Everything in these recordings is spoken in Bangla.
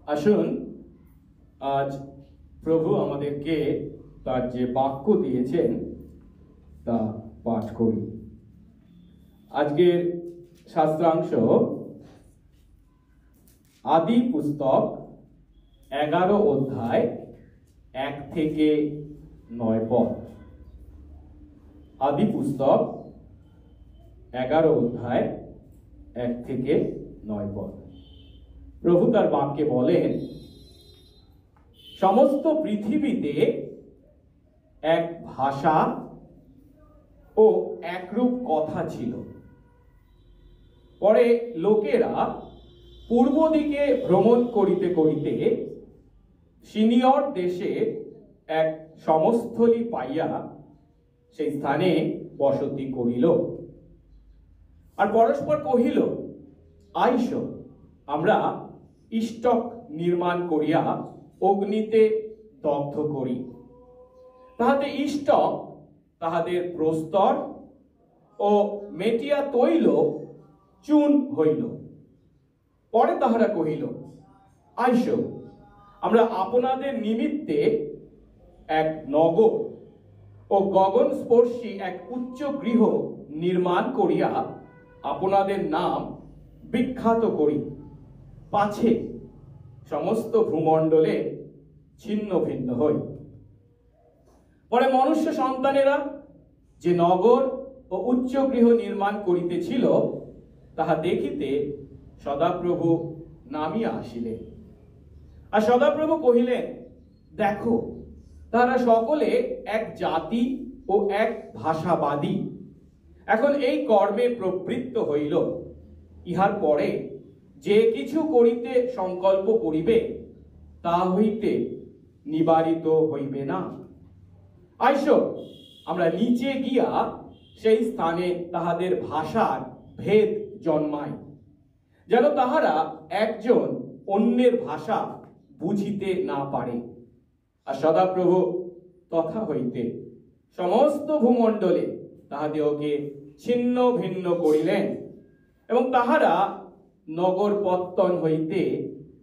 আসুন আজ প্রভু আমাদেরকে তার যে বাক্য দিয়েছেন তা পাঠ করি। আজকের শাস্ত্রাংশ আদি পুস্তক 11 অধ্যায় 1 থেকে 9 পদ। আদি পুস্তক 11 অধ্যায় 1 থেকে 9 পদ। প্রভু তার বাক্যে বলেন, সমস্ত পৃথিবীতে এক ভাষা ও একরূপ কথা ছিল। পরে লোকেরা পূর্ব দিকে ভ্রমণ করিতে করিতে সিনিয়র দেশে এক সমস্থলী পাইয়া সেই স্থানে বসতি করিল। আর পরস্পর কহিল, আইস আমরা ইষ্টক নির্মাণ করিয়া অগ্নিতে দগ্ধ করি। তাহাতে ইষ্টক তাহাদের প্রস্তর ও মেটিয়া তৈল চূন হইল। পরে তাহারা কহিল, আইস আমরা আপনাদের নিমিত্তে এক নগর ও গগনস্পর্শী এক উচ্চ গৃহ নির্মাণ করিয়া আপনাদের নাম বিখ্যাত করি, পাছে সমস্ত ভূমণ্ডলে ছিন্ন ভিন্ন হই। পরে মনুষ্য সন্তানেরা যে নগর ও উচ্চ গৃহ নির্মাণ করিতেছিল তাহা দেখিতে সদাপ্রভু নামিয়া আসিলেন। আর সদাপ্রভু কহিলেন, দেখো, তারা সকলে এক জাতি ও এক ভাষাবাদী এখন এই কর্মে প্রবৃত্ত হইল। ইহার পরে যে কিছু করিতে সংকল্প করিবে তা হইতে নিবারিত হইবে না। আইস আমরা নিচে গিয়া সেই স্থানে তাহাদের ভাষার ভেদ জন্মায়, যেন তাহারা একজন অন্যের ভাষা বুঝিতে না পারে। আর সদাপ্রভু তথা হইতে সমস্ত ভূমণ্ডলে তাহাদিওকে ছিন্ন ভিন্ন করিলেন এবং তাহারা নগর পত্তন হইতে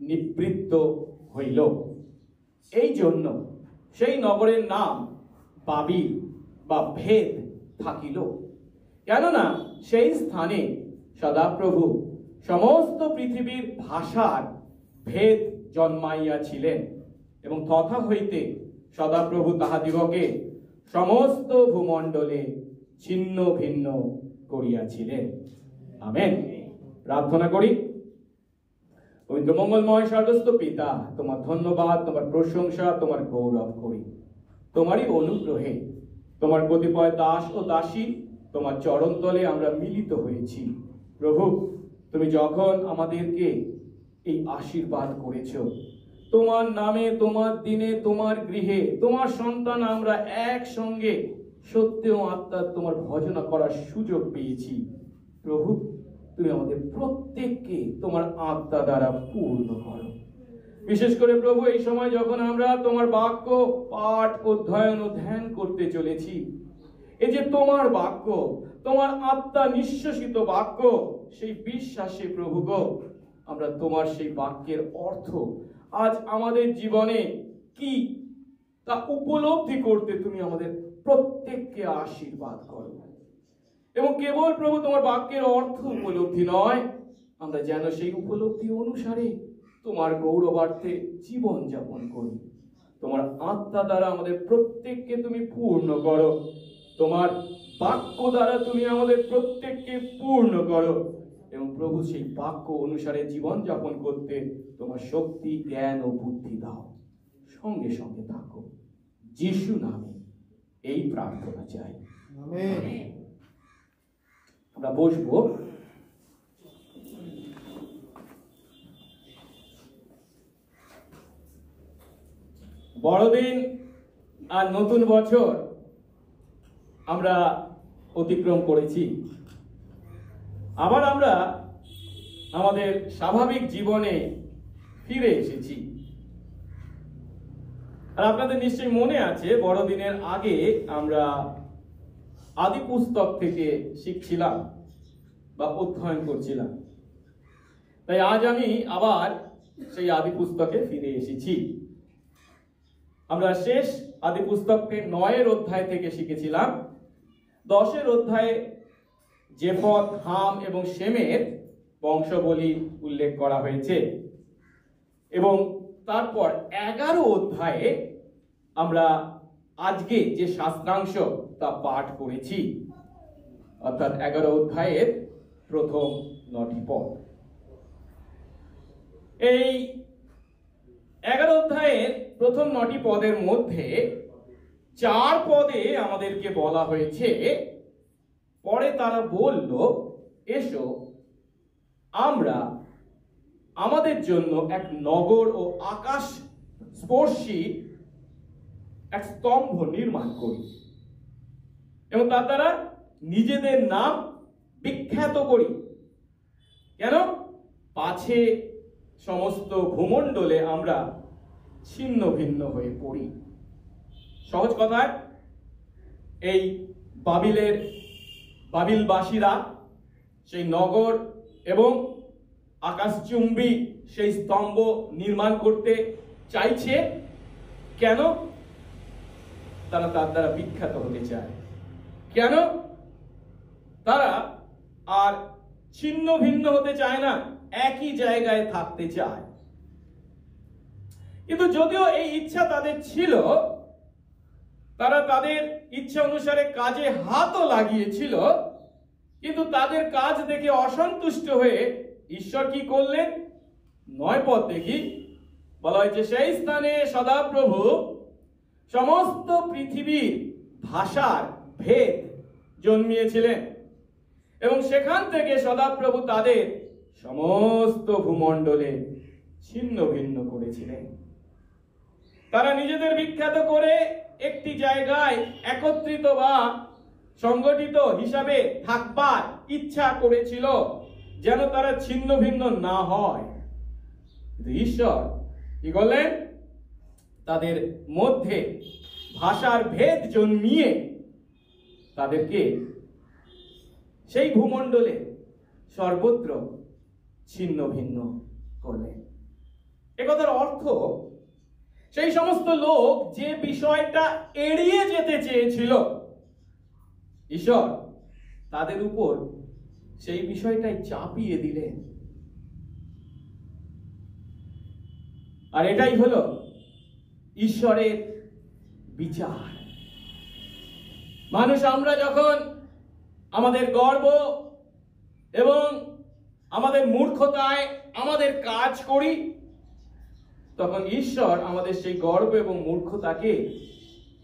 নিবৃত্ত হইল। এই জন্য সেই নগরের নাম বাবিল বা ভেদ থাকিল, কেননা সেই স্থানে সদাপ্রভু সমস্ত পৃথিবীর ভাষার ভেদ জন্মাইয়াছিলেন এবং তথা হইতে সদাপ্রভু তাহাদিগকে সমস্ত ভূমণ্ডলে ছিন্ন ভিন্ন করিয়াছিলেন। আমেন। প্রার্থনা করি। পবিত্র মঙ্গলময় স্বর্গস্থ পিতা, তোমার ধন্যবাদ, তোমার প্রশংসা, তোমার গৌরব করি। তোমারই অনুগ্রহে তোমার কতিপয় দাস ও দাসী তোমার চরণ তলে আমরা মিলিত হয়েছি। প্রভু, তুমি যখন আমাদেরকে এই আশীর্বাদ করেছ, তোমার নামে, তোমার দিনে, তোমার গৃহে, তোমার সন্তান আমরা একসঙ্গে সত্য ও আত্মার তোমার ভজনা করার সুযোগ পেয়েছি। প্রভু, তুমি আমাদের প্রত্যেককে তোমার আত্মা দ্বারা পূর্ণ করো। বিশেষ করে প্রভু, এই সময় যখন আমরা তোমার বাক্য পাঠ, অধ্যয়ন ও ধ্যান করতে চলেছি, এই যে তোমার বাক্য, তোমার আত্মা নিঃশ্বসিত বাক্য, সেই বিশ্বাসে প্রভু গো, আমরা তোমার সেই বাক্যের অর্থ আজ আমাদের জীবনে কি তা উপলব্ধি করতে তুমি আমাদের প্রত্যেককে আশীর্বাদ করো। এবং কেবল প্রভু তোমার বাক্যের অর্থ উপলব্ধি নয়, আমরা যেন সেই উপলব্ধি অনুসারে তোমার গৌরবার্থে জীবন যাপন করি। তোমার আত্মা দ্বারা আমাদের প্রত্যেককে তুমি পূর্ণ করো। তোমার বাক্য দ্বারা তুমি আমাদের প্রত্যেককে পূর্ণ করো এবং প্রভু সেই বাক্য অনুসারে জীবন যাপন করতে তোমার শক্তি, জ্ঞান ও বুদ্ধি দাও। সঙ্গে সঙ্গে থাকো। যিশু নামে এই প্রার্থনা চাই। আমেন। আমরা বসবো। বড়দিন আর নতুন বছর আমরা অতিক্রম করেছি। আবার আমরা আমাদের স্বাভাবিক জীবনে ফিরে এসেছি। আর আপনাদের নিশ্চয়ই মনে আছে, বড়দিনের আগে আমরা আদি পুস্তক থেকে শিখছিলাম বা অধ্যয়ন করছিলাম। তাই আজ আমি আবার সেই আদি পুস্তকে ফিরে এসেছি। আমরা শেষ আদি পুস্তককে 9 অধ্যায় থেকে শিখেছিলাম। 10 অধ্যায়ে জেফত, হাম এবং শেমের বংশাবলী উল্লেখ করা হয়েছে এবং তারপর 11 অধ্যায়ে আমরা আজকে যে শাস্ত্রাংশ তা পাঠ করেছি, অর্থাৎ 11 অধ্যায়ের প্রথম 9টি পদ। এই 11 অধ্যায়ের প্রথম 9টি পদের মধ্যে 4 পদে আমাদেরকে বলা হয়েছে, পরে তারা বলল, এসো আমরা আমাদের জন্য এক নগর ও আকাশ স্পর্শী এক স্তম্ভ নির্মাণ করি এবং তার দ্বারা নিজেদের নাম বিখ্যাত করি, কেন পাছে সমস্ত ভূমণ্ডলে আমরা ছিন্ন ভিন্ন হয়ে পড়ি। সহজ কথায়, এই বাবিলবাসীরা সেই নগর এবং আকাশচুম্বী সেই স্তম্ভ নির্মাণ করতে চাইছে। কেন? তারা তার দ্বারা বিখ্যাত হতে চায়। কেন? তারা আর ছিন্ন ভিন্ন হতে চায় না, একই জায়গায় থাকতে চায়। কিন্তু যদিও এই ইচ্ছা তাদের ছিল, তারা তাদের ইচ্ছা অনুসারে কাজে হাতও লাগিয়েছিল, কিন্তু তাদের কাজ দেখে অসন্তুষ্ট হয়ে ঈশ্বর কি করলেন? 9 পদ দেখি, বলা হয়েছে, সেই স্থানে সদাপ্রভু সমস্ত পৃথিবীর ভাষার ভেদ জন্মিয়েছিলেন এবং সেখান থেকে সদাপ্রভু তাদের সমস্ত ভূমণ্ডলে ছিন্ন ভিন্ন করেছিলেন। তারা নিজেদের বিখ্যাত করে একটি জায়গায় একত্রিত বা সংগঠিত হিসাবে থাকবার ইচ্ছা করেছিল, যেন তারা ছিন্ন ভিন্ন না হয়। কিন্তু ঈশ্বর কি করলেন? তাদের মধ্যে ভাষার ভেদ জন্মিয়ে তাদেরকে সেই ভূমণ্ডলে সর্বত্র ছিন্ন ভিন্ন করলেন। একথার অর্থ, সেই সমস্ত লোক যে বিষয়টা এড়িয়ে যেতে চেয়েছিল, ঈশ্বর তাদের উপর সেই বিষয়টাই চাপিয়ে দিলেন। আর এটাই হলো ঈশ্বরের বিচার। মানুষ আমরা যখন আমাদের গর্ব এবং আমাদের মূর্খতায় আমাদের কাজ করি, তখন ঈশ্বর আমাদের সেই গর্ব এবং মূর্খতাকে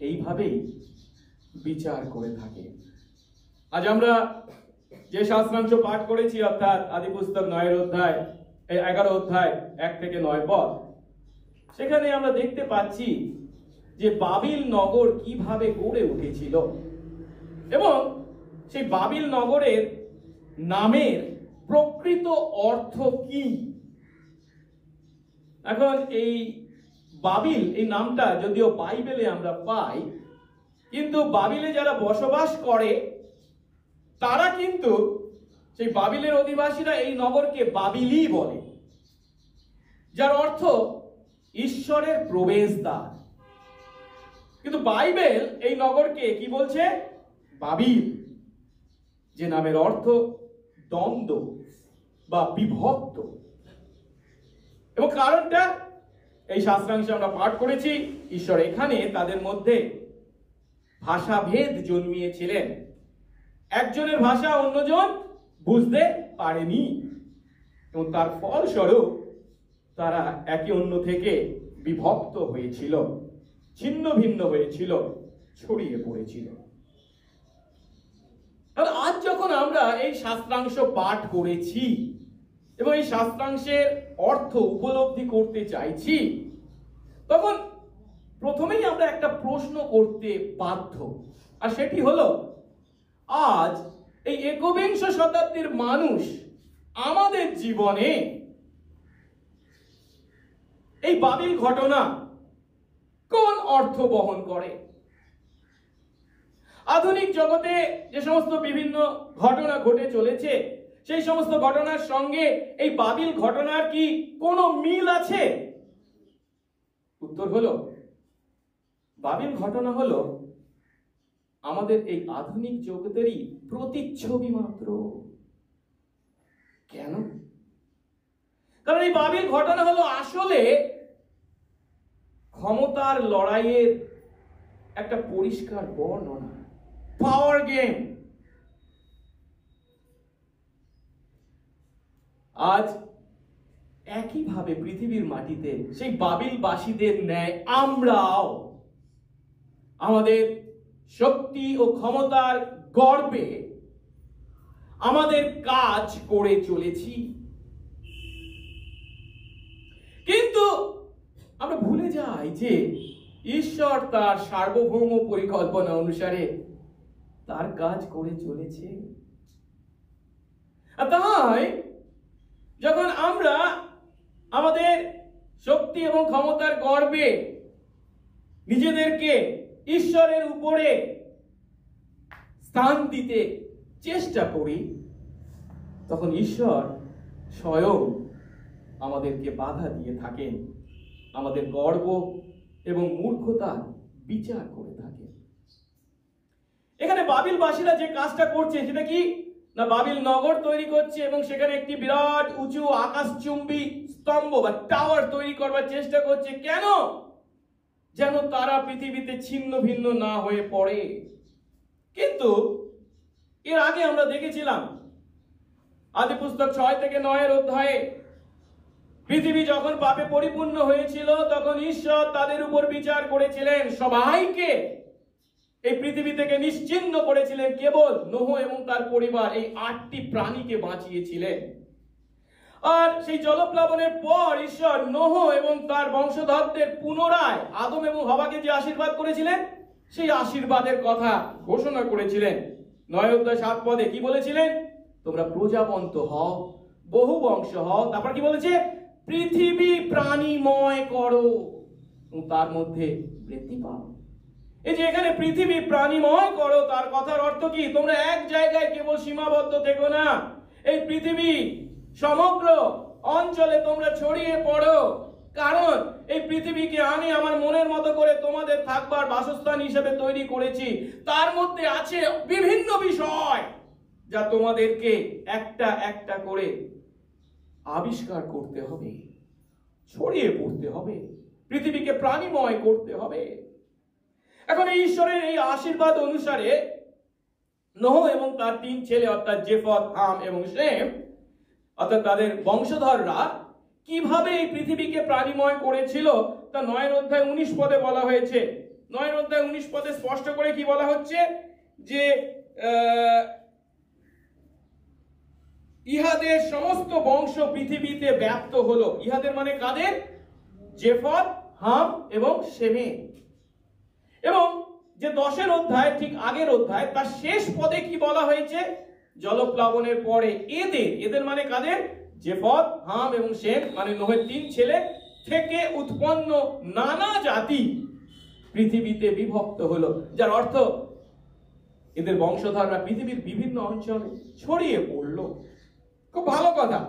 এইভাবেই বিচার করে থাকে। আজ আমরা যে শাস্ত্রাংশ পাঠ করেছি, অর্থাৎ আদি পুস্তক 11 অধ্যায় 1 থেকে 9 পদ, সেখানে আমরা দেখতে পাচ্ছি যে বাবিল নগর কিভাবে গড়ে উঠেছিল এবং সেই বাবিল নগরের নামের প্রকৃত অর্থ কি। এখন এই বাবিল এই নামটা যদিও বাইবেলে আমরা পাই, কিন্তু বাবিলে যারা বসবাস করে তারা কিন্তু, সেই বাবিলের অধিবাসীরা এই নগরকে বাবিলি বলে, যার অর্থ ঈশ্বরের প্রবেশদ্বার। কিন্তু বাইবেল এই নগরকে কি বলছে? বাবিল, যে নামের অর্থ দ্বন্দ্ব বা বিভক্ত। এবং কারণটা এই শাস্ত্রাংশে আমরা পাঠ করেছি, ঈশ্বর এখানে তাদের মধ্যে ভাষাভেদ জন্মিয়েছিলেন। একজনের ভাষা অন্যজন বুঝতে পারেনি এবং তার ফলস্বরূপ তারা একে অন্য থেকে বিভক্ত হয়েছিল, ছিন্ন ভিন্ন হয়েছিল, ছড়িয়ে পড়েছিল। আজ যখন আমরা এই শাস্ত্রাংশ পাঠ করেছি এবং এই শাস্ত্রাংশের অর্থ উপলব্ধি করতে চাইছি, তখন প্রথমেই আমরা একটা প্রশ্ন করতে বাধ্য, আর সেটি হলো, আজ এই একবিংশ শতাব্দীর মানুষ আমাদের জীবনে এই বাবিল ঘটনা কোন অর্থ বহন করে? আধুনিক জগতে যে সমস্ত বিভিন্ন ঘটনা ঘটে চলেছে, সেই সমস্ত ঘটনার সঙ্গে এই বাবিল ঘটনার কি কোনো মিল আছে? উত্তর হলো, বাবিল ঘটনা হলো আমাদের এই আধুনিক জগতেরই প্রতিচ্ছবি মাত্র। কেন? কারণ এই বাবিল ঘটনা হলো আসলে ক্ষমতার লড়াইয়ের একটা পরিষ্কার বর্ণনা, পাওয়ার গেম। আজ একইভাবে পৃথিবীর মাটিতে সেই বাবিলবাসীদের ন্যায় আমরাও আমাদের শক্তি ও ক্ষমতার গর্বে আমাদের কাজ করে চলেছি। কিন্তু আমরা ভুলে যাই যে ঈশ্বর তার সার্বভৌম পরিকল্পনা অনুসারে তার কাজ করে চলেছে। তাই যখন আমরা আমাদের শক্তি এবং ক্ষমতার গর্বে নিজেদেরকে ঈশ্বরের উপরে স্থান দিতে চেষ্টা করি, তখন ঈশ্বর স্বয়ং আমাদেরকে বাধা দিয়ে থাকেন, আমাদের গর্ব এবং মূর্খতার বিচার করে থাকেন। এখানে বাবিলবাসীরা যে কাজটা করছে সেটা কি না, বাবিল নগর তৈরি করছে এবং সেখানে একটি বিরাট উঁচু আকাশচুম্বী স্তম্ভ বা টাওয়ার তৈরি করবার চেষ্টা করছে। কেন? যেন তারা পৃথিবীতে ছিন্ন ভিন্ন না হয়ে পড়ে। কিন্তু এর আগে আমরা দেখেছিলাম আদি পুস্তক 6 থেকে 9 অধ্যায়ে পৃথিবী যখন পাপে পরিপূর্ণ হয়েছিল তখন ঈশ্বর তাদের উপর বিচার করেছিলেন, সবাইকে এই পৃথিবী থেকে নিশ্চিহ্ন করেছিলেন, কেবল নোহ এবং তার পরিবার এই 8টি প্রাণীকে বাঁচিয়েছিলেন। আর সেই জলপ্লাবনের পর ঈশ্বর নোহ এবং তার বংশধরদের পুনরায় আদম এবং হওয়াকে যে আশীর্বাদ করেছিলেন সেই আশীর্বাদের কথা ঘোষণা করেছিলেন। 9 অধ্যায় 7 পদে কি বলেছিলেন? তোমরা প্রজাবন্ত হও, বহু বংশ হও। তারপর কি বলেছে? পৃথিবী প্রাণীময় করো এবং তার মধ্যে বৃদ্ধি পাও। এই যে এখানে পৃথিবী প্রাণীময় করো, তার কথার অর্থ কি? তোমরা এক জায়গায় কেবল সীমাবদ্ধ থেকো না, এই পৃথিবী সমগ্র অঞ্চলে তোমরা ছড়িয়ে পড়ো। কারণ এই পৃথিবীকে আমি আমার মনের মতো করে তোমাদের থাকবার বাসস্থান হিসেবে তৈরি করেছি। তার মধ্যে আছে বিভিন্ন বিষয় যা তোমাদেরকে একটা একটা করে আবিষ্কার করতে হবে, ছড়িয়ে পড়তে হবে, পৃথিবীকে প্রাণীময় করতে হবে। এখন এই ঈশ্বরের এই আশীর্বাদ অনুসারে নোহ এবং তার 3 ছেলে অর্থাৎ জেফত, হাম এবং শেম অর্থাৎ তাদের বংশধররা কিভাবে এই পৃথিবীকে প্রাণীময় করেছিল তা 9 অধ্যায় 19 পদে বলা হয়েছে। 9 অধ্যায় 19 পদে স্পষ্ট করে কি বলা হচ্ছে যে ইহাদের সমস্ত বংশ পৃথিবীতে ব্যাপ্ত হলো। ইহাদের মানে কাদের? জেফত, হাম এবং শেমে। এবং যে 10 অধ্যায় ঠিক আগের অধ্যায় তার শেষ পদে কি বলা হয়েছে? জলপ্লাবনের পরে এদের মানে কাদের? জেফত, হাম এবং শেম মানে নোহের 3 ছেলে থেকে উৎপন্ন নানা জাতি পৃথিবীতে বিভক্ত হলো, যার অর্থ এদের বংশধররা পৃথিবীর বিভিন্ন অঞ্চলে ছড়িয়ে পড়লো। খুব ভালো কথা।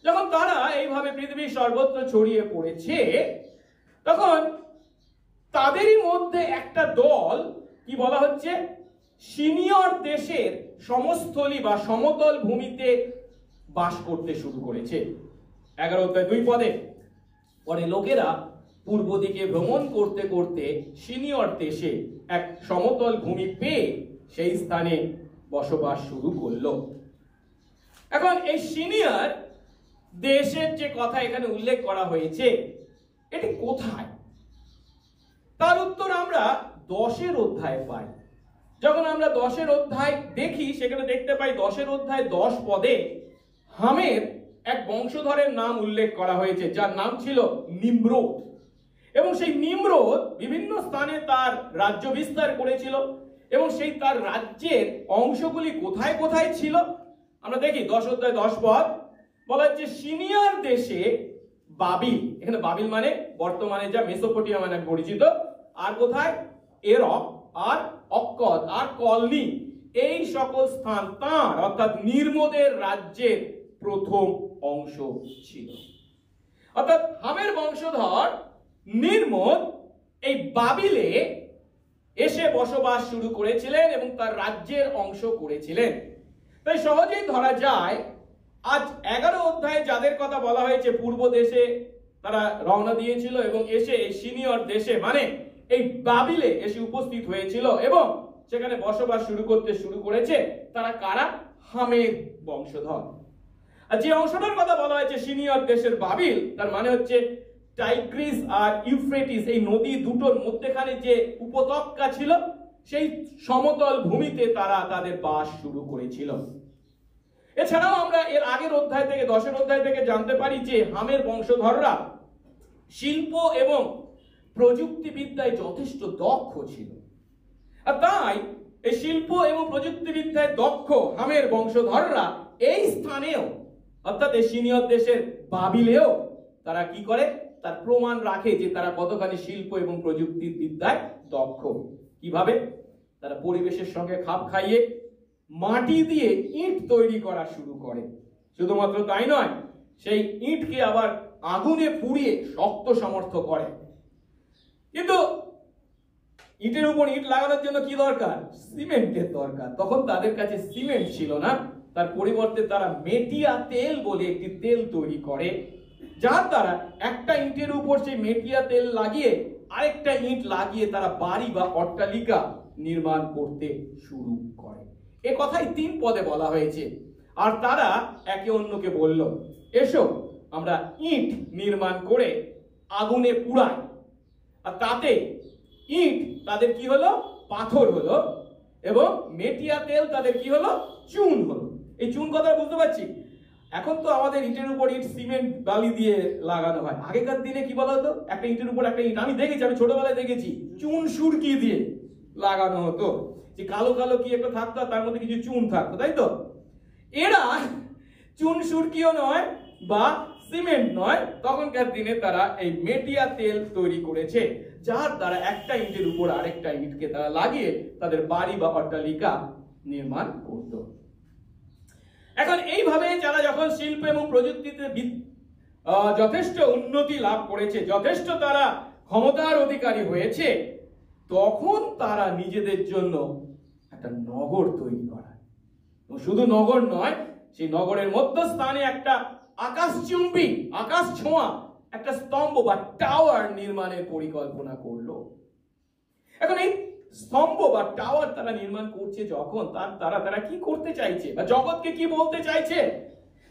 যখন তারা এইভাবে পৃথিবীর সর্বত্র ছড়িয়ে পড়েছে তখন তাদেরই মধ্যে একটা দল কি বলা হচ্ছে? সিনিয়র দেশের সমস্থলী বা সমতল ভূমিতে বাস করতে শুরু করেছে। 11 অধ্যায় 2 পদে পরে লোকেরা পূর্ব দিকে ভ্রমণ করতে করতে সিনিয়র দেশে এক সমতল ভূমি পেয়ে সেই স্থানে বসবাস শুরু করলো। এখন এই সিনিয়র দেশের যে কথা এখানে উল্লেখ করা হয়েছে এটি কোথায়? তার উত্তর আমরা 10 অধ্যায়ে পাই। যখন আমরা 10 অধ্যায় দেখি সেখানে দেখতে পাই 10 অধ্যায় 10 পদে হামের এক বংশধরের নাম উল্লেখ করা হয়েছে যার নাম ছিল নিমরোদ। এবং সেই নিমরোদ বিভিন্ন স্থানে তার রাজ্য বিস্তার করেছিল এবং সেই তার রাজ্যের অংশগুলি কোথায় কোথায় ছিল আমরা দেখি। 10 অধ্যায় 10 পদ বলা হচ্ছে সিনিয়র দেশে বাবিল, এখানে বাবিল মানে বর্তমানে যা মেসোপটেমিয়া মানে পরিচিত, আর কোথায়? এরক আর অক্কদ আর কলনি, এই সকল স্থান তাঁর অর্থাৎ নির্মদের রাজ্যের প্রথম অংশ ছিল। অর্থাৎ হামের বংশধর নির্মদ এই বাবিলে এসে বসবাস শুরু করেছিলেন এবং তার রাজ্যের অংশ করেছিলেন। তাই সহজেই ধরা যায় আজ 11 অধ্যায়ে যাদের কথা বলা হয়েছে পূর্ব দেশে তারা রওনা দিয়েছিল এবং এসে এই সিনিয়র দেশে মানে এই বাবিলে এসে উপস্থিত হয়েছিল এবং সেখানে বসবাস শুরু করেছে, তারা কারা? হামের বংশধর। আর যে অংশটার কথা বলা হয়েছে সিনিয়র দেশের বাবিল, তার মানে হচ্ছে টাইগ্রিস আর ইউফ্রেটিস এই নদী দুটোর মধ্যখানে যে উপত্যকা ছিল সেই সমতল ভূমিতে তারা তাদের বাস শুরু করেছিল। এছাড়াও আমরা এর আগের অধ্যায় থেকে 10 অধ্যায় থেকে জানতে পারি যে হামের বংশধররা শিল্প এবং প্রযুক্তিবিদ্যায় যথেষ্ট দক্ষ ছিল। আর তাই এই শিল্প এবং প্রযুক্তিবিদ্যায় দক্ষ হামের বংশধররা এই স্থানেও অর্থাৎ এই সিনিয়র দেশের বাবিলেও তারা কি করে, তার প্রমাণ রাখে যে তারা কতখানি শিল্প এবং প্রযুক্তির বিদ্যায় দক্ষ। কিভাবে? তারা পরিবেশের সঙ্গে খাপ খাইয়ে মাটি দিয়ে ইট তৈরি করা শুরু করে। শুধুমাত্র তাই নয়, সেই ইটকে আবার আগুনে পুড়িয়ে শক্ত সমর্থ করে। কিন্তু ইটের উপর ইট লাগানোর জন্য কি দরকার? সিমেন্টের দরকার। তখন তাদের কাছে সিমেন্ট ছিল না, তার পরিবর্তে তারা মেটিয়া তেল বলে একটি তেল তৈরি করে, যার দ্বারা একটা ইটের উপর সেই মেটিয়া তেল লাগিয়ে আরেকটা ইট লাগিয়ে তারা বাড়ি বা অট্টালিকা নির্মাণ করতে শুরু করে। এ কথাই 3 পদে বলা হয়েছে। আর তারা একে অন্যকে বলল, এসো আমরা ইট নির্মাণ করে আগুনে পুড়াই। আর তাতে ইট তাদের কি হলো? পাথর হলো, এবং মেটিয়া তেল তাদের কি হলো? চুন হলো। এই চুন কথা বুঝতে পারছি। এখন তো আমাদের ইটের উপর ইট সিমেন্ট বালি দিয়ে লাগানো হয়। আগেকার দিনে কি বলা হতো? একটা ইটের উপর একটা ইট, আমি দেখেছি, আমি ছোটবেলায় দেখেছি, চুন সুরকি দিয়ে লাগানো হতো। যে কালো কালো কি একটা থাকতো, তার মধ্যে কিছু চুন থাকতো, তাই তো? এরা চুন সুরকিও নয় বা সিমেন্ট নয়, তখনকার দিনে তারা এই মেটিয়া তেল তৈরি করেছে, যার দ্বারা একটা ইটের উপর আরেকটা ইটকে তারা লাগিয়ে তাদের বাড়ি বা অট্টালিকা নির্মাণ করত। এখন এইভাবে যারা যখন শিল্প এবং প্রযুক্তিতে যথেষ্ট উন্নতি লাভ করেছে, যথেষ্ট তারা ক্ষমতার অধিকারী হয়েছে, তখন তারা নিজেদের জন্য একটা নগর তৈরি করা। শুধু নগর নয়, সেই নগরের মধ্যস্থানে একটা আকাশচুম্বী, আকাশ ছোঁয়া একটা স্তম্ভ বা টাওয়ার নির্মাণের পরিকল্পনা করলো। এখন এই স্তম্ভ বা টাওয়ার তারা নির্মাণ করছে যখন, তারা কি করতে চাইছে বা জগৎকে কি বলতে চাইছে?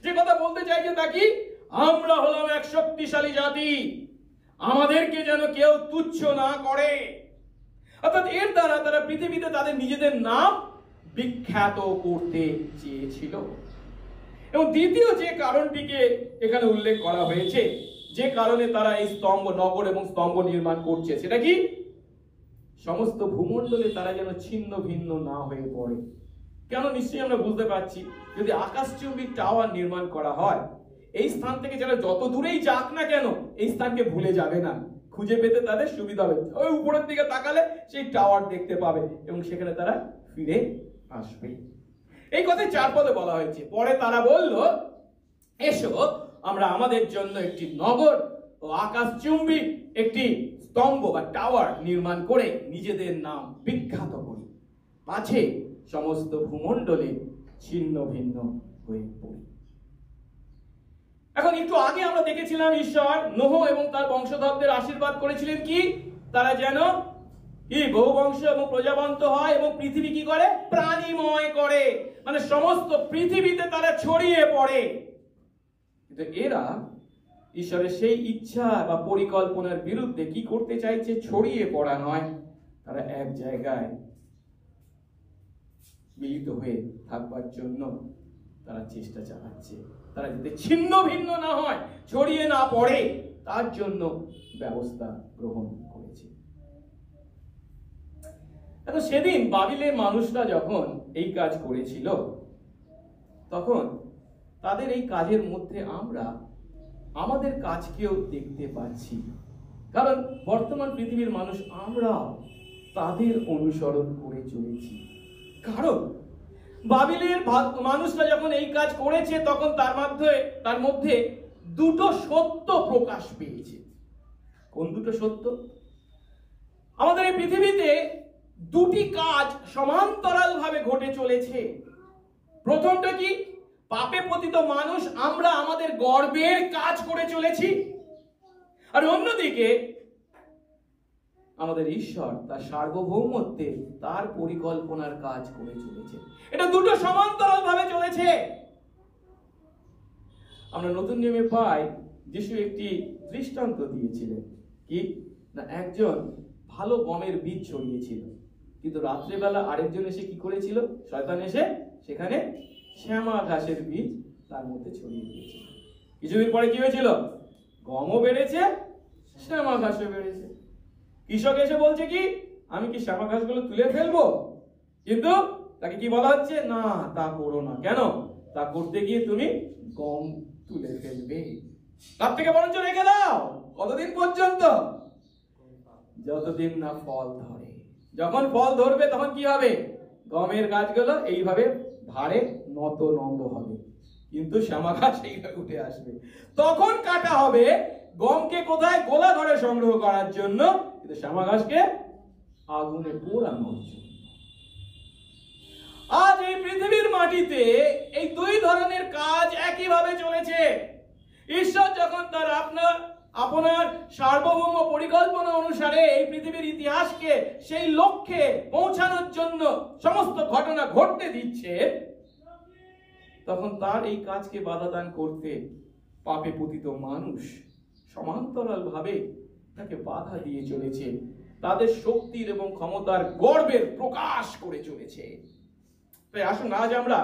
যে কথা বলতে চাইছে তা কি? আমরা হলাম এক শক্তিশালী জাতি, আমাদেরকে যেন কেউ তুচ্ছ না করে। অর্থাৎ এর দ্বারা তারা পৃথিবীতে তাদের নিজেদের নাম বিখ্যাত করতে চেয়েছিল। এবং দ্বিতীয় যে কারণটিকে এখানে উল্লেখ করা হয়েছে, যে কারণে তারা এই স্তম্ভ, নগর এবং স্তম্ভ নির্মাণ করছে, সেটা কি? সমস্ত ভূমণ্ডলে তারা যেন ছিন্ন ভিন্ন না হয়ে পড়ে। কেন? নিশ্চয়ই আমরা বুঝতে পারছি, যদি আকাশচুম্বী টাওয়ার নির্মাণ করা হয়, এই স্থান থেকে যারা যত দূরেই যাক না কেন এই স্থানকে ভুলে যাবে না, খুঁজে পেতে তাদের সুবিধা হবে। ওই উপরের দিকে তাকালে সেই টাওয়ার দেখতে পাবে এবং সেখানে তারা ফিরে আসবে। এই কথাই 4 পদে বলা হয়েছে। পরে তারা বলল, এসো আমরা আমাদের জন্য একটি নগর ও আকাশচুম্বী একটি স্তম্ভ বা টাওয়ার নির্মাণ করে নিজেদের নাম বিখ্যাত করি, পাছে সমস্ত ভূমণ্ডলে ছিন্ন ভিন্ন হয়ে পড়ি। এখন একটু আগে আমরা দেখেছিলাম ঈশ্বর নোহ এবং তার বংশধরদের আশীর্বাদ করেছিলেন কি? তারা যেন কি বহু বংশ এবং প্রজাবন্ত হয় এবং পৃথিবী কি করে? প্রাণীময় করে, মানে সমস্ত পৃথিবীতে তারা ছড়িয়ে পড়ে। কিন্তু এরা ঈশ্বরের সেই ইচ্ছা বা পরিকল্পনার বিরুদ্ধে কি করতে চাইছে? ছড়িয়ে পড়া নয়, তারা এক জায়গায় মিলিত হয়ে থাকবার জন্য তারা চেষ্টা চালাচ্ছে। তারা যাতে ছিন্ন ভিন্ন না হয়, ছড়িয়ে না পড়ে, তার জন্য ব্যবস্থা গ্রহণ করেছে। এখন সেদিন বাবিলের মানুষরা যখন এই কাজ করেছিল, তখন তাদের এই কাজের মধ্যে আমরা আমাদের কাজকেও দেখতে পাচ্ছি। কারণ বর্তমান পৃথিবীর মানুষ আমরাও তাদের অনুসরণ করে চলেছি। কারণ বাবিলের মানুষরা যখন এই কাজ করেছে তখন তার মধ্যে দুটো সত্য প্রকাশ পেয়েছে। কোন দুটো সত্য? আমাদের এই পৃথিবীতে দুটি কাজ সমান্তরাল ভাবে ঘটে চলেছে। প্রথমটা কি? পাপে পতিত মানুষ আমরা আমাদের গর্বের কাজ করে চলেছি, আর অন্যদিকে আমাদের ঈশ্বর তার সার্বভৌমত্বে তার পরিকল্পনার কাজ করে চলেছে। এটা দুটো সমান্তরাল ভাবে চলেছে। আমরা নতুন নিয়মে পাই যিশু একটি দৃষ্টান্ত দিয়েছিলেন। কি না, একজন ভালো গমের বীজ ছড়িয়েছিল, কিন্তু রাত্রেবেলা আরেকজন এসে কি করেছিল? শয়তান এসে সেখানে শ্যামা ঘাসের বীজ তার মধ্যে ছড়িয়ে দিয়েছিল। কিছুদিন পরে কি হয়েছিল? গমও বেড়েছে, শ্যামা ঘাসও বেড়েছে। কৃষক এসে বলছে কি, আমি কি শ্যামা ঘাসগুলো তুলে ফেলবো? কিন্তু তাকে কি বলা হচ্ছে? না, তা করো না। কেন? তা করতে গিয়ে তুমি গম তুলে ফেলবে। তার থেকে বরঞ্চ রেখে দাও। কতদিন পর্যন্ত? যতদিন না ফল ধরে। যখন ফল ধরবে তখন কি হবে? গমের গাছগুলো এইভাবে ভারে নত নম্ব হবে, কিন্তু শ্যামা গাছ এইভাবে উঠে আসবে। তখন কাটা হবে। গমকে কোথায়? গোলা ঘরে সংগ্রহ করার জন্য, কিন্তু শ্যামা গাছকে আগুনে পোড়ানোর জন্য। আজ এই পৃথিবীর মাটিতে এই দুই ধরনের কাজ একইভাবে চলেছে। ঈশ্বর যখন তার আপনার সার্বভৌম পরিকল্পনা অনুসারে এই পৃথিবীর ইতিহাসকে সেই লক্ষ্যে পৌঁছানোর জন্য সমস্ত ঘটনা ঘটতে দিচ্ছে, তখন তার এই কাজকে বাধা দান করতে পাপে পতিত মানুষ সমান্তরাল ভাবে তাকে বাধা দিয়ে চলেছে, তাদের শক্তির এবং ক্ষমতার গর্বের প্রকাশ করে চলেছে। তাই আসুন আজ আমরা